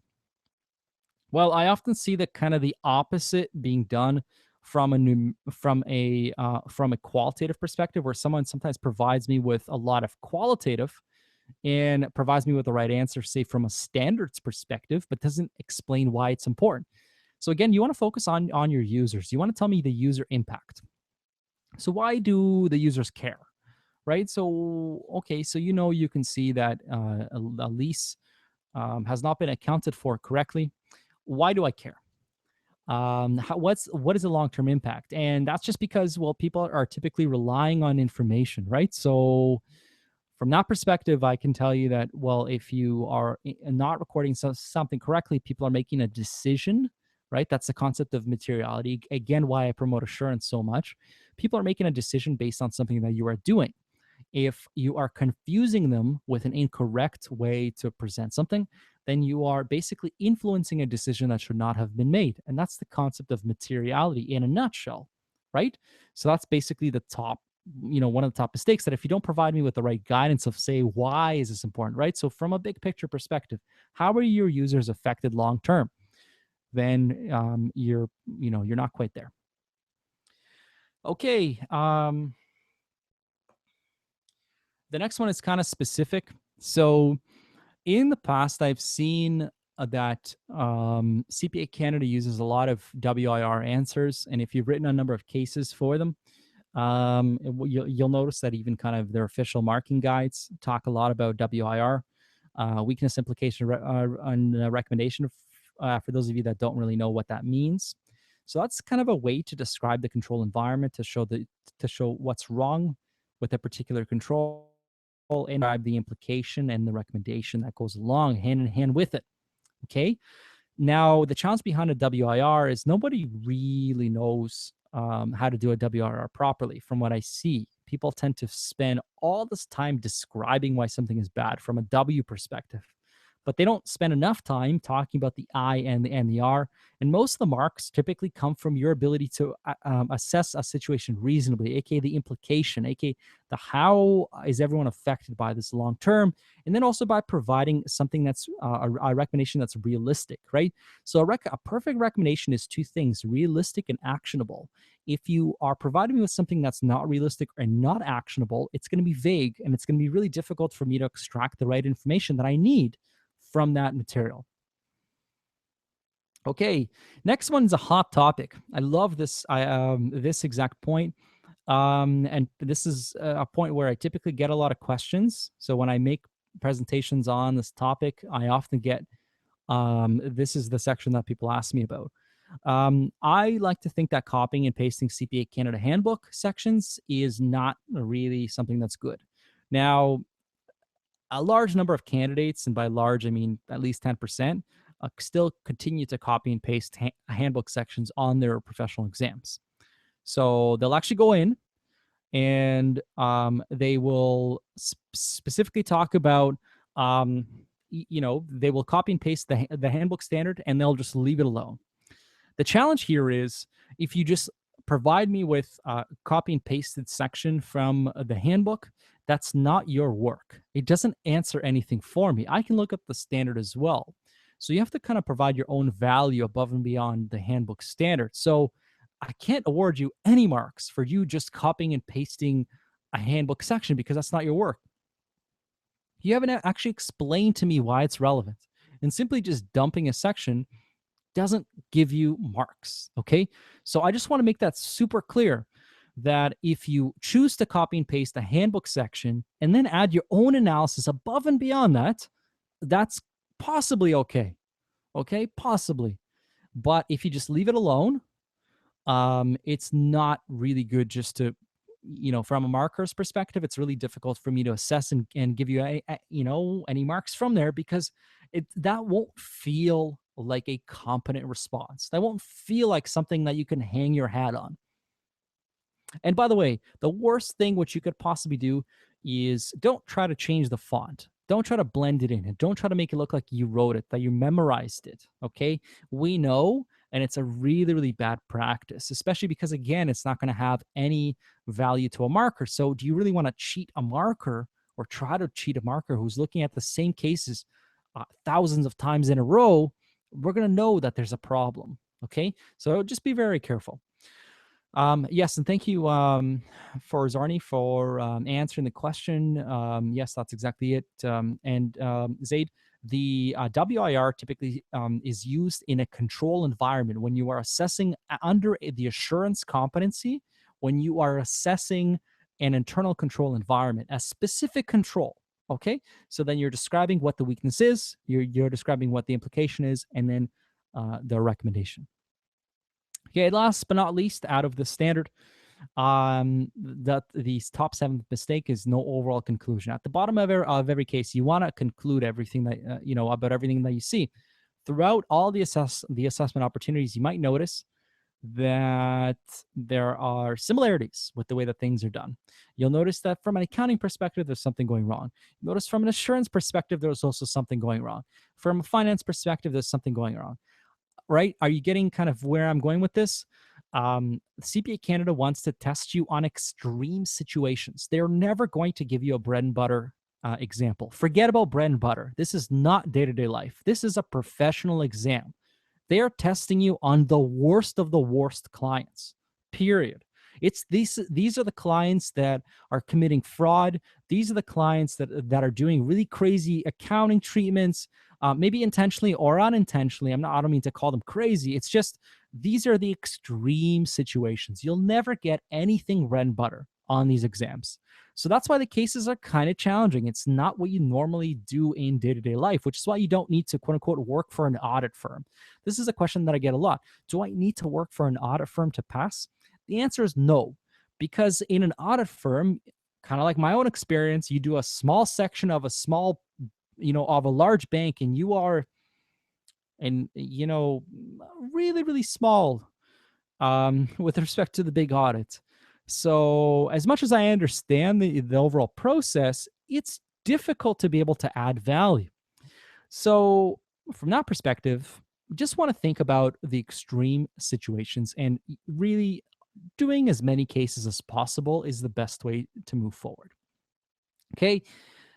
Well, I often see that kind of the opposite being done from a qualitative perspective, where someone sometimes provides me with a lot of qualitative and provides me with the right answer, say from a standards perspective, but doesn't explain why it's important. So again, you want to focus on your users. You want to tell me the user impact. So why do the users care? Right? So okay, so you can see that a lease has not been accounted for correctly. Why do I care? What is the long-term impact? And that's just because, well, people are typically relying on information, right? So from that perspective, I can tell you that, well, if you are not recording something correctly, people are making a decision, right? That's the concept of materiality. Again, why I promote assurance so much. People are making a decision based on something that you are doing. If you are confusing them with an incorrect way to present something, then you are basically influencing a decision that should not have been made. And that's the concept of materiality in a nutshell, right? So that's basically the top, one of the top mistakes, that if you don't provide me with the right guidance of, say, why is this important, right? So from a big picture perspective, how are your users affected long term? Then you're not quite there. Okay. The next one is kind of specific. So in the past, I've seen that CPA Canada uses a lot of WIR answers, and if you've written a number of cases for them, you'll notice that even kind of their official marking guides talk a lot about WIR, weakness, implication, and recommendation. For those of you that don't really know what that means, so that's kind of a way to describe the control environment to show what's wrong with a particular control and describe the implication and the recommendation that goes along hand in hand with it. Okay. Now, the challenge behind a WIR is nobody really knows how to do a WIR properly. From what I see, people tend to spend all this time describing why something is bad from a W perspective, but they don't spend enough time talking about the I and the R. And most of the marks typically come from your ability to assess a situation reasonably, aka the implication, aka the how is everyone affected by this long term, and then also by providing something that's a recommendation that's realistic, right? So a perfect recommendation is two things: realistic and actionable. If you are providing me with something that's not realistic and not actionable, it's going to be vague, and it's going to be really difficult for me to extract the right information that I need from that material. Okay, next one's a hot topic. I love this exact point. And this is a point where I typically get a lot of questions. So when I make presentations on this topic, I often get this is the section that people ask me about. I like to think that copying and pasting CPA Canada handbook sections is not really something that's good. Now, a large number of candidates, and by large I mean at least 10%, still continue to copy and paste handbook sections on their professional exams. So they'll actually go in and they will specifically talk about, they will copy and paste the handbook standard, and they'll just leave it alone. The challenge here is, if you just provide me with a copy and pasted section from the handbook, that's not your work. It doesn't answer anything for me. I can look up the standard as well. So you have to kind of provide your own value above and beyond the handbook standard. So I can't award you any marks for you just copying and pasting a handbook section, because that's not your work. You haven't actually explained to me why it's relevant. And simply just dumping a section doesn't give you marks. Okay. So I just want to make that super clear, that if you choose to copy and paste the handbook section and then add your own analysis above and beyond that, that's possibly okay. Okay. Possibly. But if you just leave it alone, it's not really good. Just to, from a marker's perspective, it's really difficult for me to assess and give you any marks from there, because that won't feel like a competent response. That won't feel like something that you can hang your hat on. And by the way, the worst thing which you could possibly do is, don't try to change the font. Don't try to blend it in, and don't try to make it look like you wrote it, that you memorized it. Okay. We know, and it's a really, really bad practice, especially because, again, it's not going to have any value to a marker. So, do you really want to cheat a marker, or try to cheat a marker who's looking at the same cases thousands of times in a row? We're going to know that there's a problem. Okay. So, just be very careful. Yes, and thank you for Zarni for answering the question. Yes, that's exactly it. And Zaid, the WIR typically is used in a control environment when you are assessing under the assurance competency, when you are assessing an internal control environment, a specific control. Okay, so then you're describing what the weakness is, you're describing what the implication is, and then the recommendation. Okay, last but not least, out of the standard, that the top seventh mistake is no overall conclusion. At the bottom of every case, you want to conclude everything that about everything that you see throughout all the assessment opportunities. You might notice that there are similarities with the way that things are done. You'll notice that from an accounting perspective, there's something going wrong. Notice from an assurance perspective, there's also something going wrong. From a finance perspective, there's something going wrong, right? Are you getting kind of where I'm going with this? CPA Canada wants to test you on extreme situations. They're never going to give you a bread and butter example. Forget about bread and butter. This is not day to day life. This is a professional exam. They are testing you on the worst of the worst clients. Period. It's these are the clients that are committing fraud. These are the clients that are doing really crazy accounting treatments, maybe intentionally or unintentionally. I don't mean to call them crazy. It's just these are the extreme situations. You'll never get anything bread and butter on these exams. So that's why the cases are kind of challenging. It's not what you normally do in day to day life, which is why you don't need to quote unquote work for an audit firm. This is a question that I get a lot. Do I need to work for an audit firm to pass? The answer is no, because in an audit firm, kind of like my own experience, you do a small section of a small, of a large bank, and you are, and really, really small with respect to the big audit. So, as much as I understand the overall process, it's difficult to be able to add value. So, from that perspective, just want to think about the extreme situations and really doing as many cases as possible is the best way to move forward. Okay.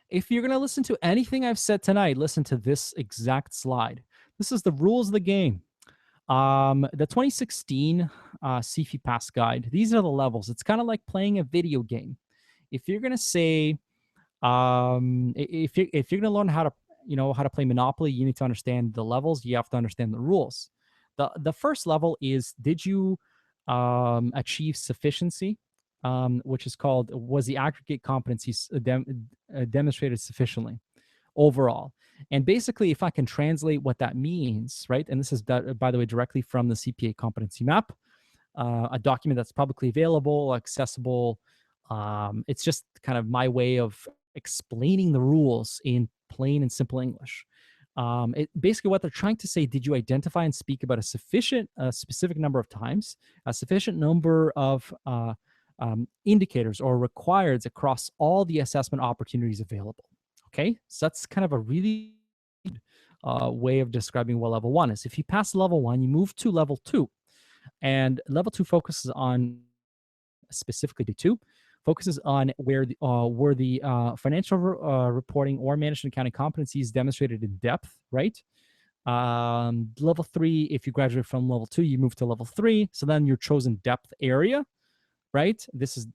If you're going to listen to anything I've said tonight, listen to this exact slide. This is the rules of the game. The 2016 CFI Pass Guide, these are the levels. It's kind of like playing a video game. If you're going to say, if you're going to learn how to play Monopoly, you need to understand the levels. You have to understand the rules. The first level is, did you achieve sufficiency, which is called, was the aggregate competencies demonstrated sufficiently overall. And basically, if I can translate what that means, right? And this is, by the way, directly from the CPA competency map, a document that's publicly available, accessible. It's just kind of my way of explaining the rules in plain and simple English. Basically, what they're trying to say: did you identify and speak about a specific number of times, a sufficient number of indicators or requireds across all the assessment opportunities available? Okay, so that's kind of a really way of describing what level one is. If you pass level one, you move to level two, and level two focuses on, specifically day two, focuses on where the financial reporting or management accounting competencies demonstrated in depth, right? Level three, if you graduate from level two, you move to level three. So then your chosen depth area, right? This is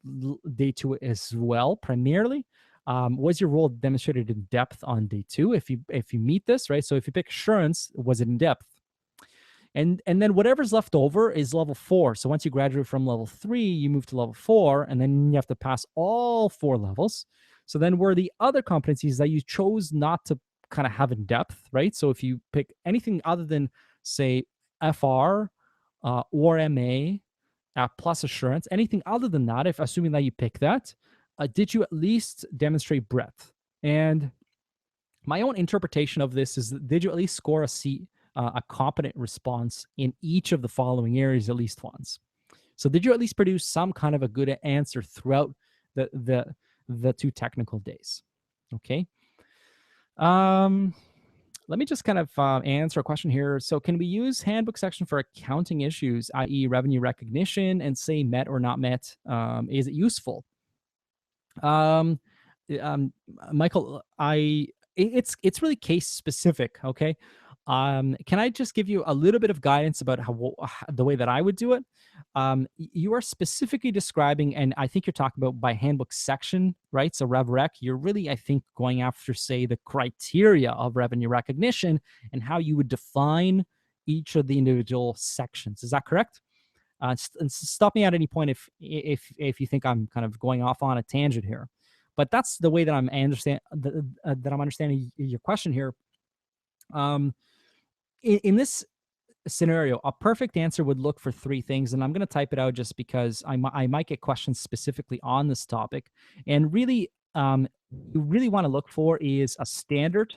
day two as well, primarily. Was your role demonstrated in depth on day two? If you meet this, right? So if you pick assurance, was it in depth? And then whatever's left over is level four. So once you graduate from level three, you move to level four, and then you have to pass all four levels. So then were the other competencies that you chose not to kind of have in depth, right? So if you pick anything other than, say, FR or MA plus assurance, anything other than that, if assuming that you pick that, did you at least demonstrate breadth? And my own interpretation of this is, did you at least score a competent response in each of the following areas at least once? So did you at least produce some kind of a good answer throughout the two technical days? Okay. Um, Let me just kind of answer a question here. So can we use handbook section for accounting issues, i.e. revenue recognition, and say met or not met? Is it useful? Um, um, Michael, it's really case specific. Okay. Can I just give you a little bit of guidance about the way that I would do it? You are specifically describing, and I think you're talking about by handbook section, right? So Rev Rec, you're really, I think, going after, say, the criteria of revenue recognition and how you would define each of the individual sections. Is that correct? And stop me at any point if you think I'm kind of going off on a tangent here. But that's the way that I'm understanding your question here. Um, in this scenario, a perfect answer would look for three things, and I'm going to type it out just because I might get questions specifically on this topic. And really, you really want to look for is a standard,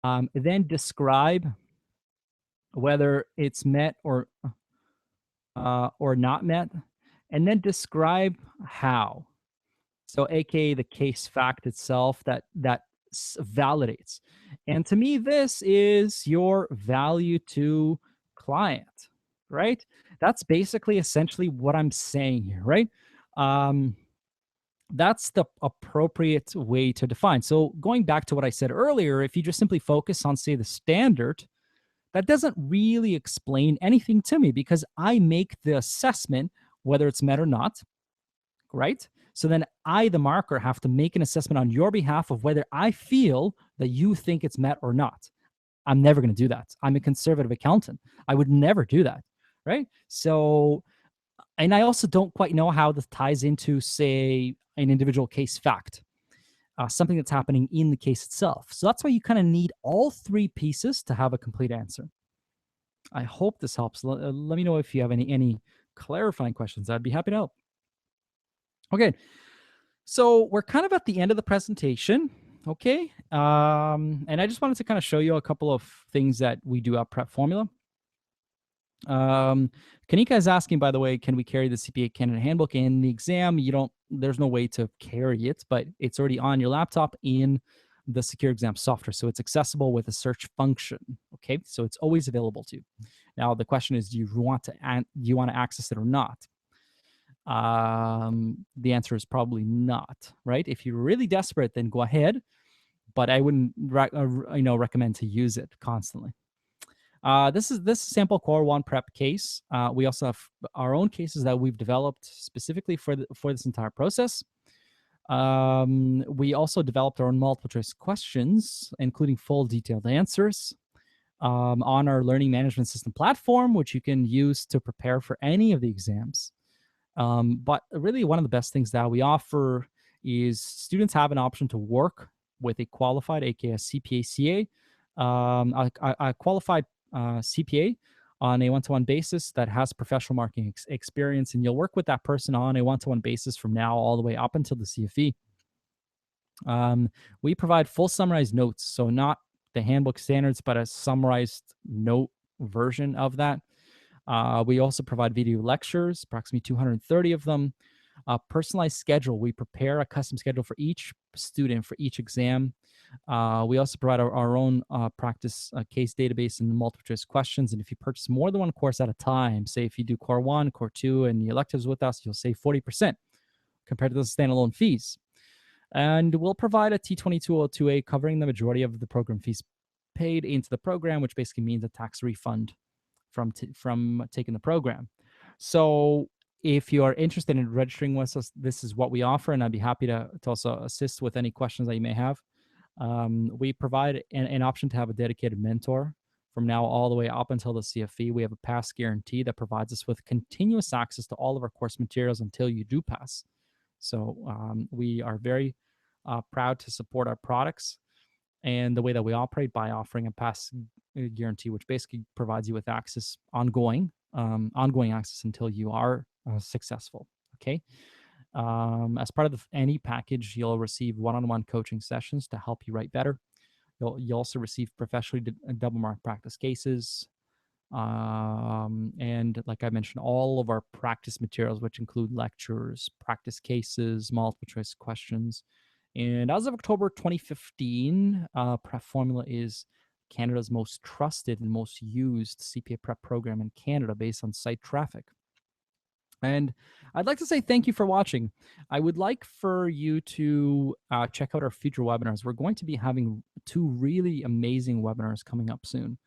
then describe whether it's met or not met, and then describe how. So, aka the case fact itself that validates. And to me, this is your value to client, right? That's basically essentially what I'm saying here, right? Um, that's the appropriate way to define. So, going back to what I said earlier, if you just simply focus on, say, the standard, that doesn't really explain anything to me because I make the assessment whether it's met or not, right? So then I, the marker, have to make an assessment on your behalf of whether I feel that you think it's met or not. I'm never going to do that. I'm a conservative accountant. I would never do that, right? So, and I also don't quite know how this ties into, say, an individual case fact, something that's happening in the case itself. So that's why you kind of need all three pieces to have a complete answer. I hope this helps. Let me know if you have any clarifying questions. I'd be happy to help. Okay, so we're kind of at the end of the presentation. Okay, and I just wanted to kind of show you a couple of things that we do at PrepFormula. Kanika is asking, by the way, can we carry the CPA candidate handbook in the exam? You don't. There's no way to carry it, but it's already on your laptop in the secure exam software, so it's accessible with a search function. Okay, so it's always available to you. Now the question is, do you want to access it or not? The answer is probably not, right? If you're really desperate, then go ahead, but I wouldn't recommend to use it constantly. This is sample core one prep case. We also have our own cases that we've developed specifically for this entire process. We also developed our own multiple choice questions, including full detailed answers, on our learning management system platform, which you can use to prepare for any of the exams. But really, one of the best things that we offer is students have an option to work with a qualified, aka CPA, CA, a qualified CPA on a one-to-one basis that has professional marketing experience, and you'll work with that person on a one-to-one basis from now all the way up until the CFE. We provide full summarized notes, so not the handbook standards, but a summarized note version of that. We also provide video lectures, approximately 230 of them. A personalized schedule. We prepare a custom schedule for each student for each exam. We also provide our own practice case database and multiple choice questions. And if you purchase more than one course at a time, say if you do core one, core two, and the electives with us, you'll save 40% compared to the standalone fees. And we'll provide a T2202A covering the majority of the program fees paid into the program, which basically means a tax refund from taking the program. So if you are interested in registering with us, this is what we offer, and I'd be happy to also assist with any questions that you may have. We provide an option to have a dedicated mentor from now all the way up until the CFE. We have a pass guarantee that provides us with continuous access to all of our course materials until you do pass. So we are very proud to support our products and the way that we operate by offering a pass guarantee, which basically provides you with access, ongoing access until you are successful. Okay. As part of any package, you'll receive one-on-one coaching sessions to help you write better. You'll also receive professionally double mark practice cases. And like I mentioned, all of our practice materials, which include lectures, practice cases, multiple choice questions. And as of October 2015, PrepFormula is Canada's most trusted and most used CPA prep program in Canada based on site traffic. And I'd like to say thank you for watching. I would like for you to check out our future webinars. We're going to be having two really amazing webinars coming up soon.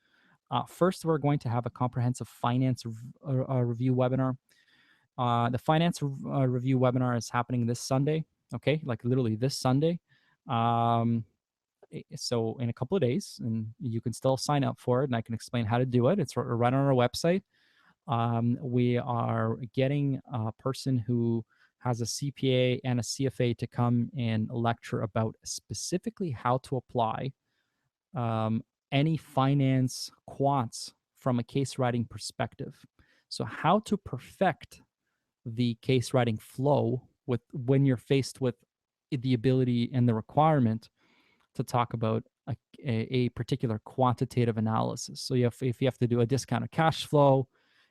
First, we're going to have a comprehensive finance review webinar. The finance review webinar is happening this Sunday. Okay, like literally this Sunday. Um, so in a couple of days, and you can still sign up for it, and I can explain how to do it. It's right on our website. We are getting a person who has a CPA and a CFA to come and lecture about specifically how to apply um, any finance quants from a case writing perspective. So, how to perfect the case writing flow with when you're faced with the ability and the requirement to talk about a particular quantitative analysis. So if you have to do a discounted cash flow,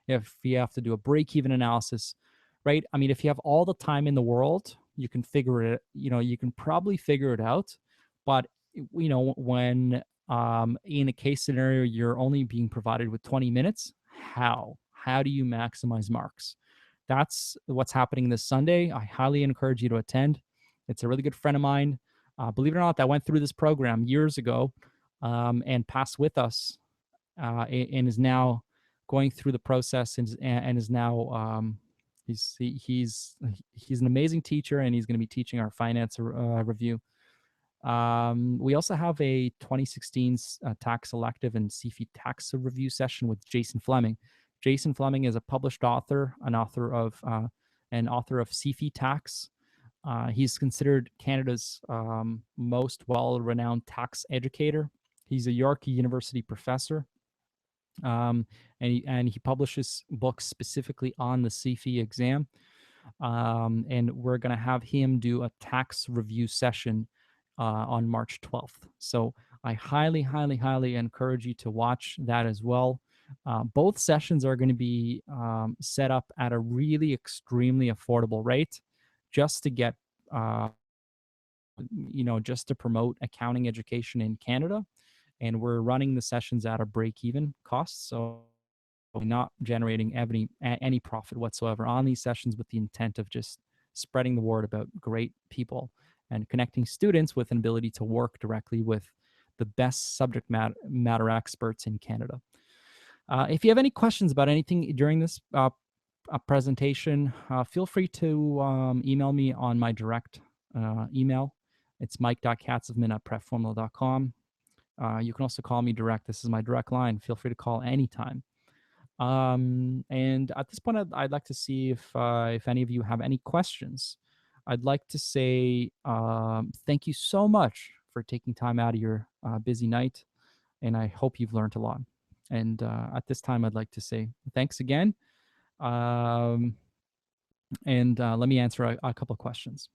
if you have to do a break-even analysis, right? I mean, if you have all the time in the world, you can figure it. You can probably figure it out. But when in a case scenario you're only being provided with 20 minutes, how do you maximize marks? That's what's happening this Sunday. I highly encourage you to attend. It's a really good friend of mine, believe it or not, that went through this program years ago and passed with us and is now going through the process and is now he's an amazing teacher, and he's going to be teaching our finance review. We also have a 2016 tax elective and CFE tax review session with Jason Fleming. Jason Fleming is a published author, an author of CFE tax. He's considered Canada's most well-renowned tax educator. He's a York University professor, and he publishes books specifically on the CFE exam. And we're going to have him do a tax review session on March 12th. So I highly, highly, highly encourage you to watch that as well. Both sessions are going to be set up at a really extremely affordable rate, just to get uh, just to promote accounting education in Canada. And we're running the sessions at a break-even cost, so we're not generating any profit whatsoever on these sessions, with the intent of just spreading the word about great people and connecting students with an ability to work directly with the best subject matter experts in Canada. If you have any questions about anything during this presentation, feel free to email me on my direct email. It's mike.katsevman@prepformula.com. You can also call me direct. This is my direct line. Feel free to call anytime. And at this point, I'd like to see if any of you have any questions. I'd like to say thank you so much for taking time out of your busy night, and I hope you've learned a lot. And at this time, I'd like to say thanks again. Um, and let me answer a couple of questions.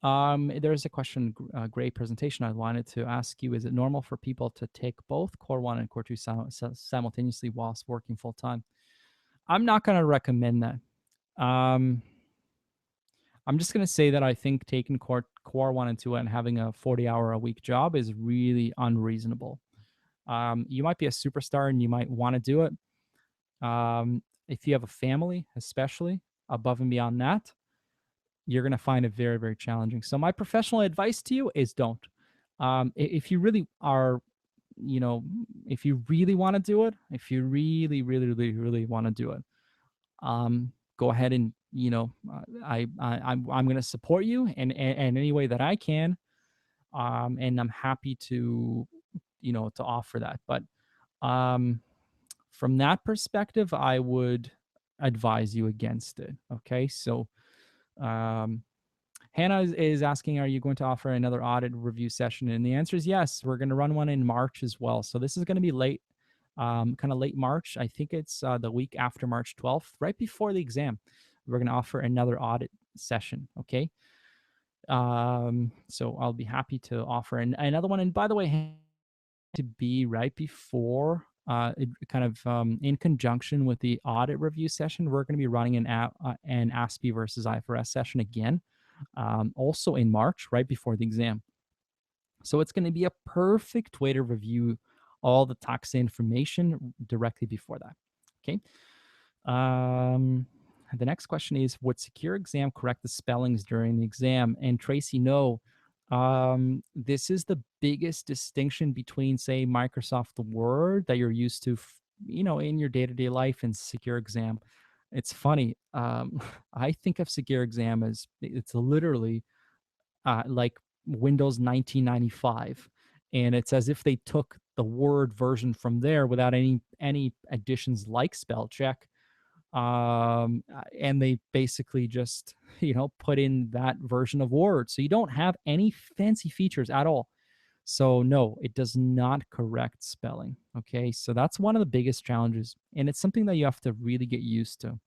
There's a question, great presentation. I wanted to ask you, is it normal for people to take both Core 1 and Core 2 simultaneously whilst working full time? I'm not going to recommend that. I'm just going to say that I think taking Core 1 and 2 and having a 40-hour-a-week job is really unreasonable. You might be a superstar and you might want to do it. If you have a family, especially above and beyond that, you're going to find it very, very challenging. So my professional advice to you is don't. If you really are, if you really want to do it, if you really, really, really, really want to do it, go ahead and, I'm going to support you in any way that I can. And I'm happy to, to offer that. But from that perspective, I would advise you against it. Okay. So, Hannah is asking, are you going to offer another audit review session? And the answer is yes. We're going to run one in March as well. So this is going to be late, kind of late March. I think it's the week after March 12th, right before the exam. We're going to offer another audit session. Okay. So I'll be happy to offer another one. And by the way, to be right before, in conjunction with the audit review session, we're going to be running an ASPE versus IFRS session again, also in March, right before the exam. So it's going to be a perfect way to review all the tax information directly before that. Okay. The next question is, would Secure Exam correct the spellings during the exam? And Tracy, no. This is the biggest distinction between, say, Microsoft Word that you're used to, in your day-to-day life and Secure Exam. It's funny. I think of Secure Exam as it's literally like Windows 1995, and it's as if they took the Word version from there without any additions like spell check, and they basically just put in that version of Word, so you don't have any fancy features at all. So no, it does not correct spelling. Okay, so that's one of the biggest challenges, and it's something that you have to really get used to.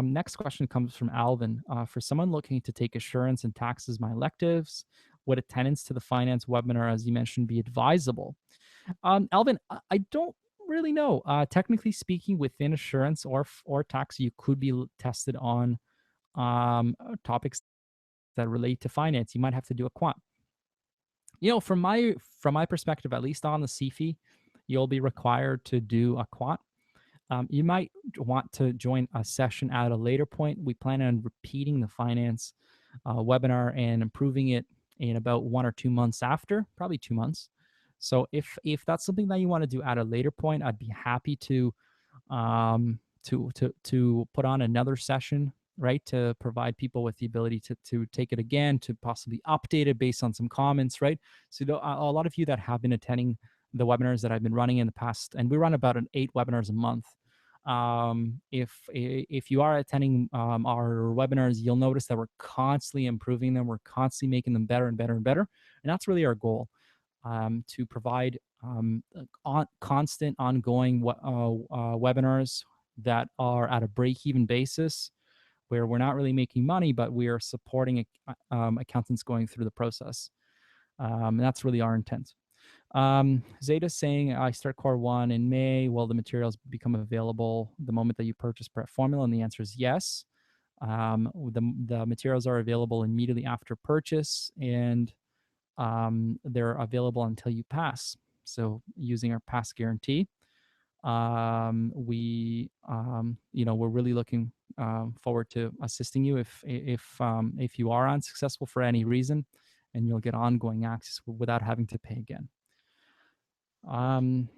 Next question comes from Alvin. For someone looking to take assurance and taxes my electives, would attendance to the finance webinar, as you mentioned, be advisable? Alvin, I don't really know. Technically speaking, within assurance or tax, you could be tested on topics that relate to finance. You might have to do a quant. From my perspective, at least on the CFE, you'll be required to do a quant. You might want to join a session at a later point. We plan on repeating the finance webinar and improving it in about 1 or 2 months after, probably 2 months. So if that's something that you want to do at a later point, I'd be happy to put on another session, right, to provide people with the ability to take it again, to possibly update it based on some comments, right? So a lot of you that have been attending the webinars that I've been running in the past, and we run about 8 webinars a month. If you are attending our webinars, you'll notice that we're constantly improving them. We're constantly making them better and better and better, and that's really our goal, to provide constant, ongoing webinars that are at a break-even basis, where we're not really making money, but we are supporting accountants going through the process. And that's really our intent. Zeta's saying, I start core one in May. Will the materials become available the moment that you purchase PrepFormula? And the answer is yes. The materials are available immediately after purchase, and they're available until you pass. So using our pass guarantee, we're really looking forward to assisting you if you are unsuccessful for any reason, and you'll get ongoing access without having to pay again. Um,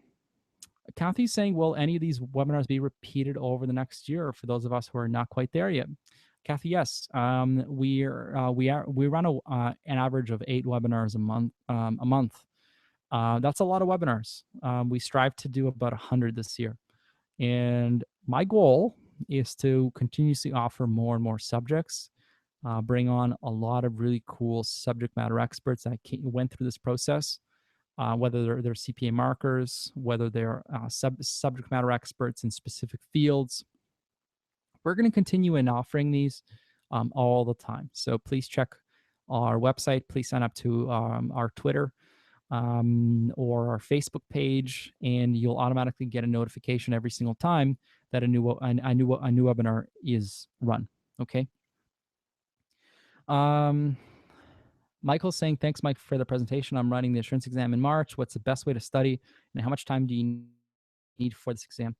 Kathy's saying, will any of these webinars be repeated over the next year for those of us who are not quite there yet? Kathy, yes. We run an average of 8 webinars a month. That's a lot of webinars. We strive to do about 100 this year. And my goal is to continuously offer more and more subjects, bring on a lot of really cool subject matter experts that went through this process, whether they're CPA markers, whether they're subject matter experts in specific fields. We're going to continue in offering these all the time. So please check our website. Please sign up to our Twitter or our Facebook page, and you'll automatically get a notification every single time that a new webinar is run. Okay. Michael's saying, thanks, Mike, for the presentation. I'm running the assurance exam in March. What's the best way to study, and how much time do you need for this exam?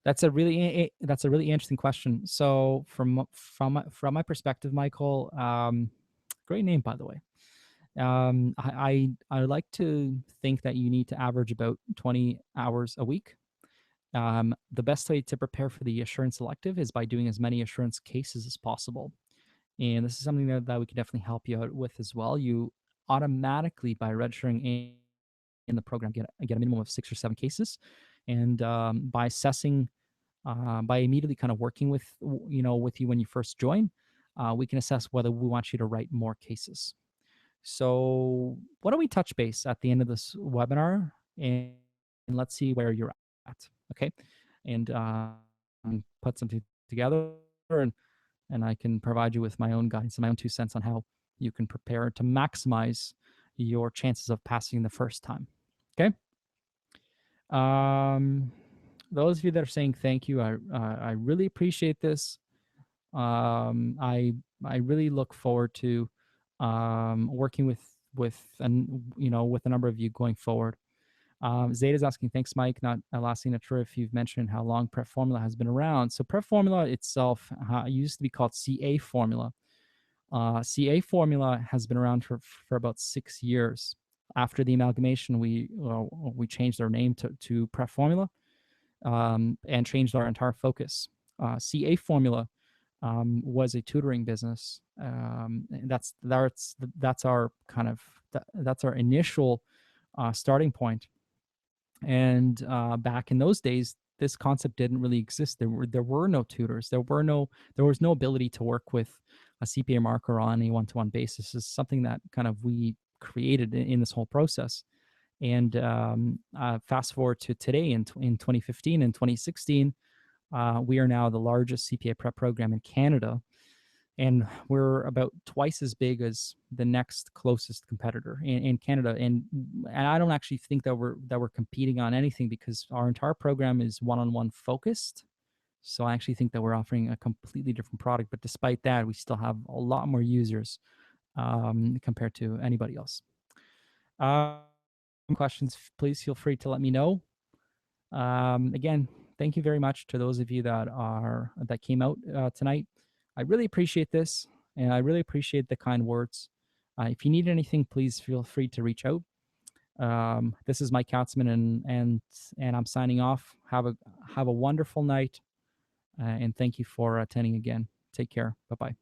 That's a really interesting question. So from my perspective, Michael, great name, by the way. I like to think that you need to average about 20 hours a week. The best way to prepare for the assurance elective is by doing as many assurance cases as possible. And this is something that we can definitely help you out with as well. You automatically, by registering in the program, get a minimum of 6 or 7 cases. And by assessing, by immediately kind of working with you when you first join, we can assess whether we want you to write more cases. So why don't we touch base at the end of this webinar, and let's see where you're at, okay? And put something together, and I can provide you with my own guidance and my own 2 cents on how you can prepare to maximize your chances of passing the first time, okay? Those of you that are saying thank you, I really appreciate this. I really look forward to working with a number of you going forward. Zeta's asking, thanks, Mike. Not not sure if you've mentioned how long PrepFormula has been around. So PrepFormula itself used to be called CA Formula. CA formula has been around for about 6 years. After the amalgamation, we changed our name to PrepFormula, and changed our entire focus. CA formula was a tutoring business. That's our kind of that's our initial starting point. And back in those days, this concept didn't really exist. There were no tutors. There was no ability to work with a CPA marker on a one-to-one basis. It's something that kind of we created in this whole process. And fast forward to today in 2015 and 2016, we are now the largest CPA prep program in Canada, and we're about twice as big as the next closest competitor in Canada. And I don't actually think that we're competing on anything, because our entire program is one-on-one focused. So I actually think that we're offering a completely different product. But despite that, we still have a lot more users compared to anybody else. Uh, Questions, please feel free to let me know. Again, thank you very much to those of you that came out tonight. I really appreciate this, and I really appreciate the kind words. If you need anything, please feel free to reach out. This is Mike Katsevman, and I'm signing off. Have a wonderful night, and thank you for attending again. Take care. Bye bye.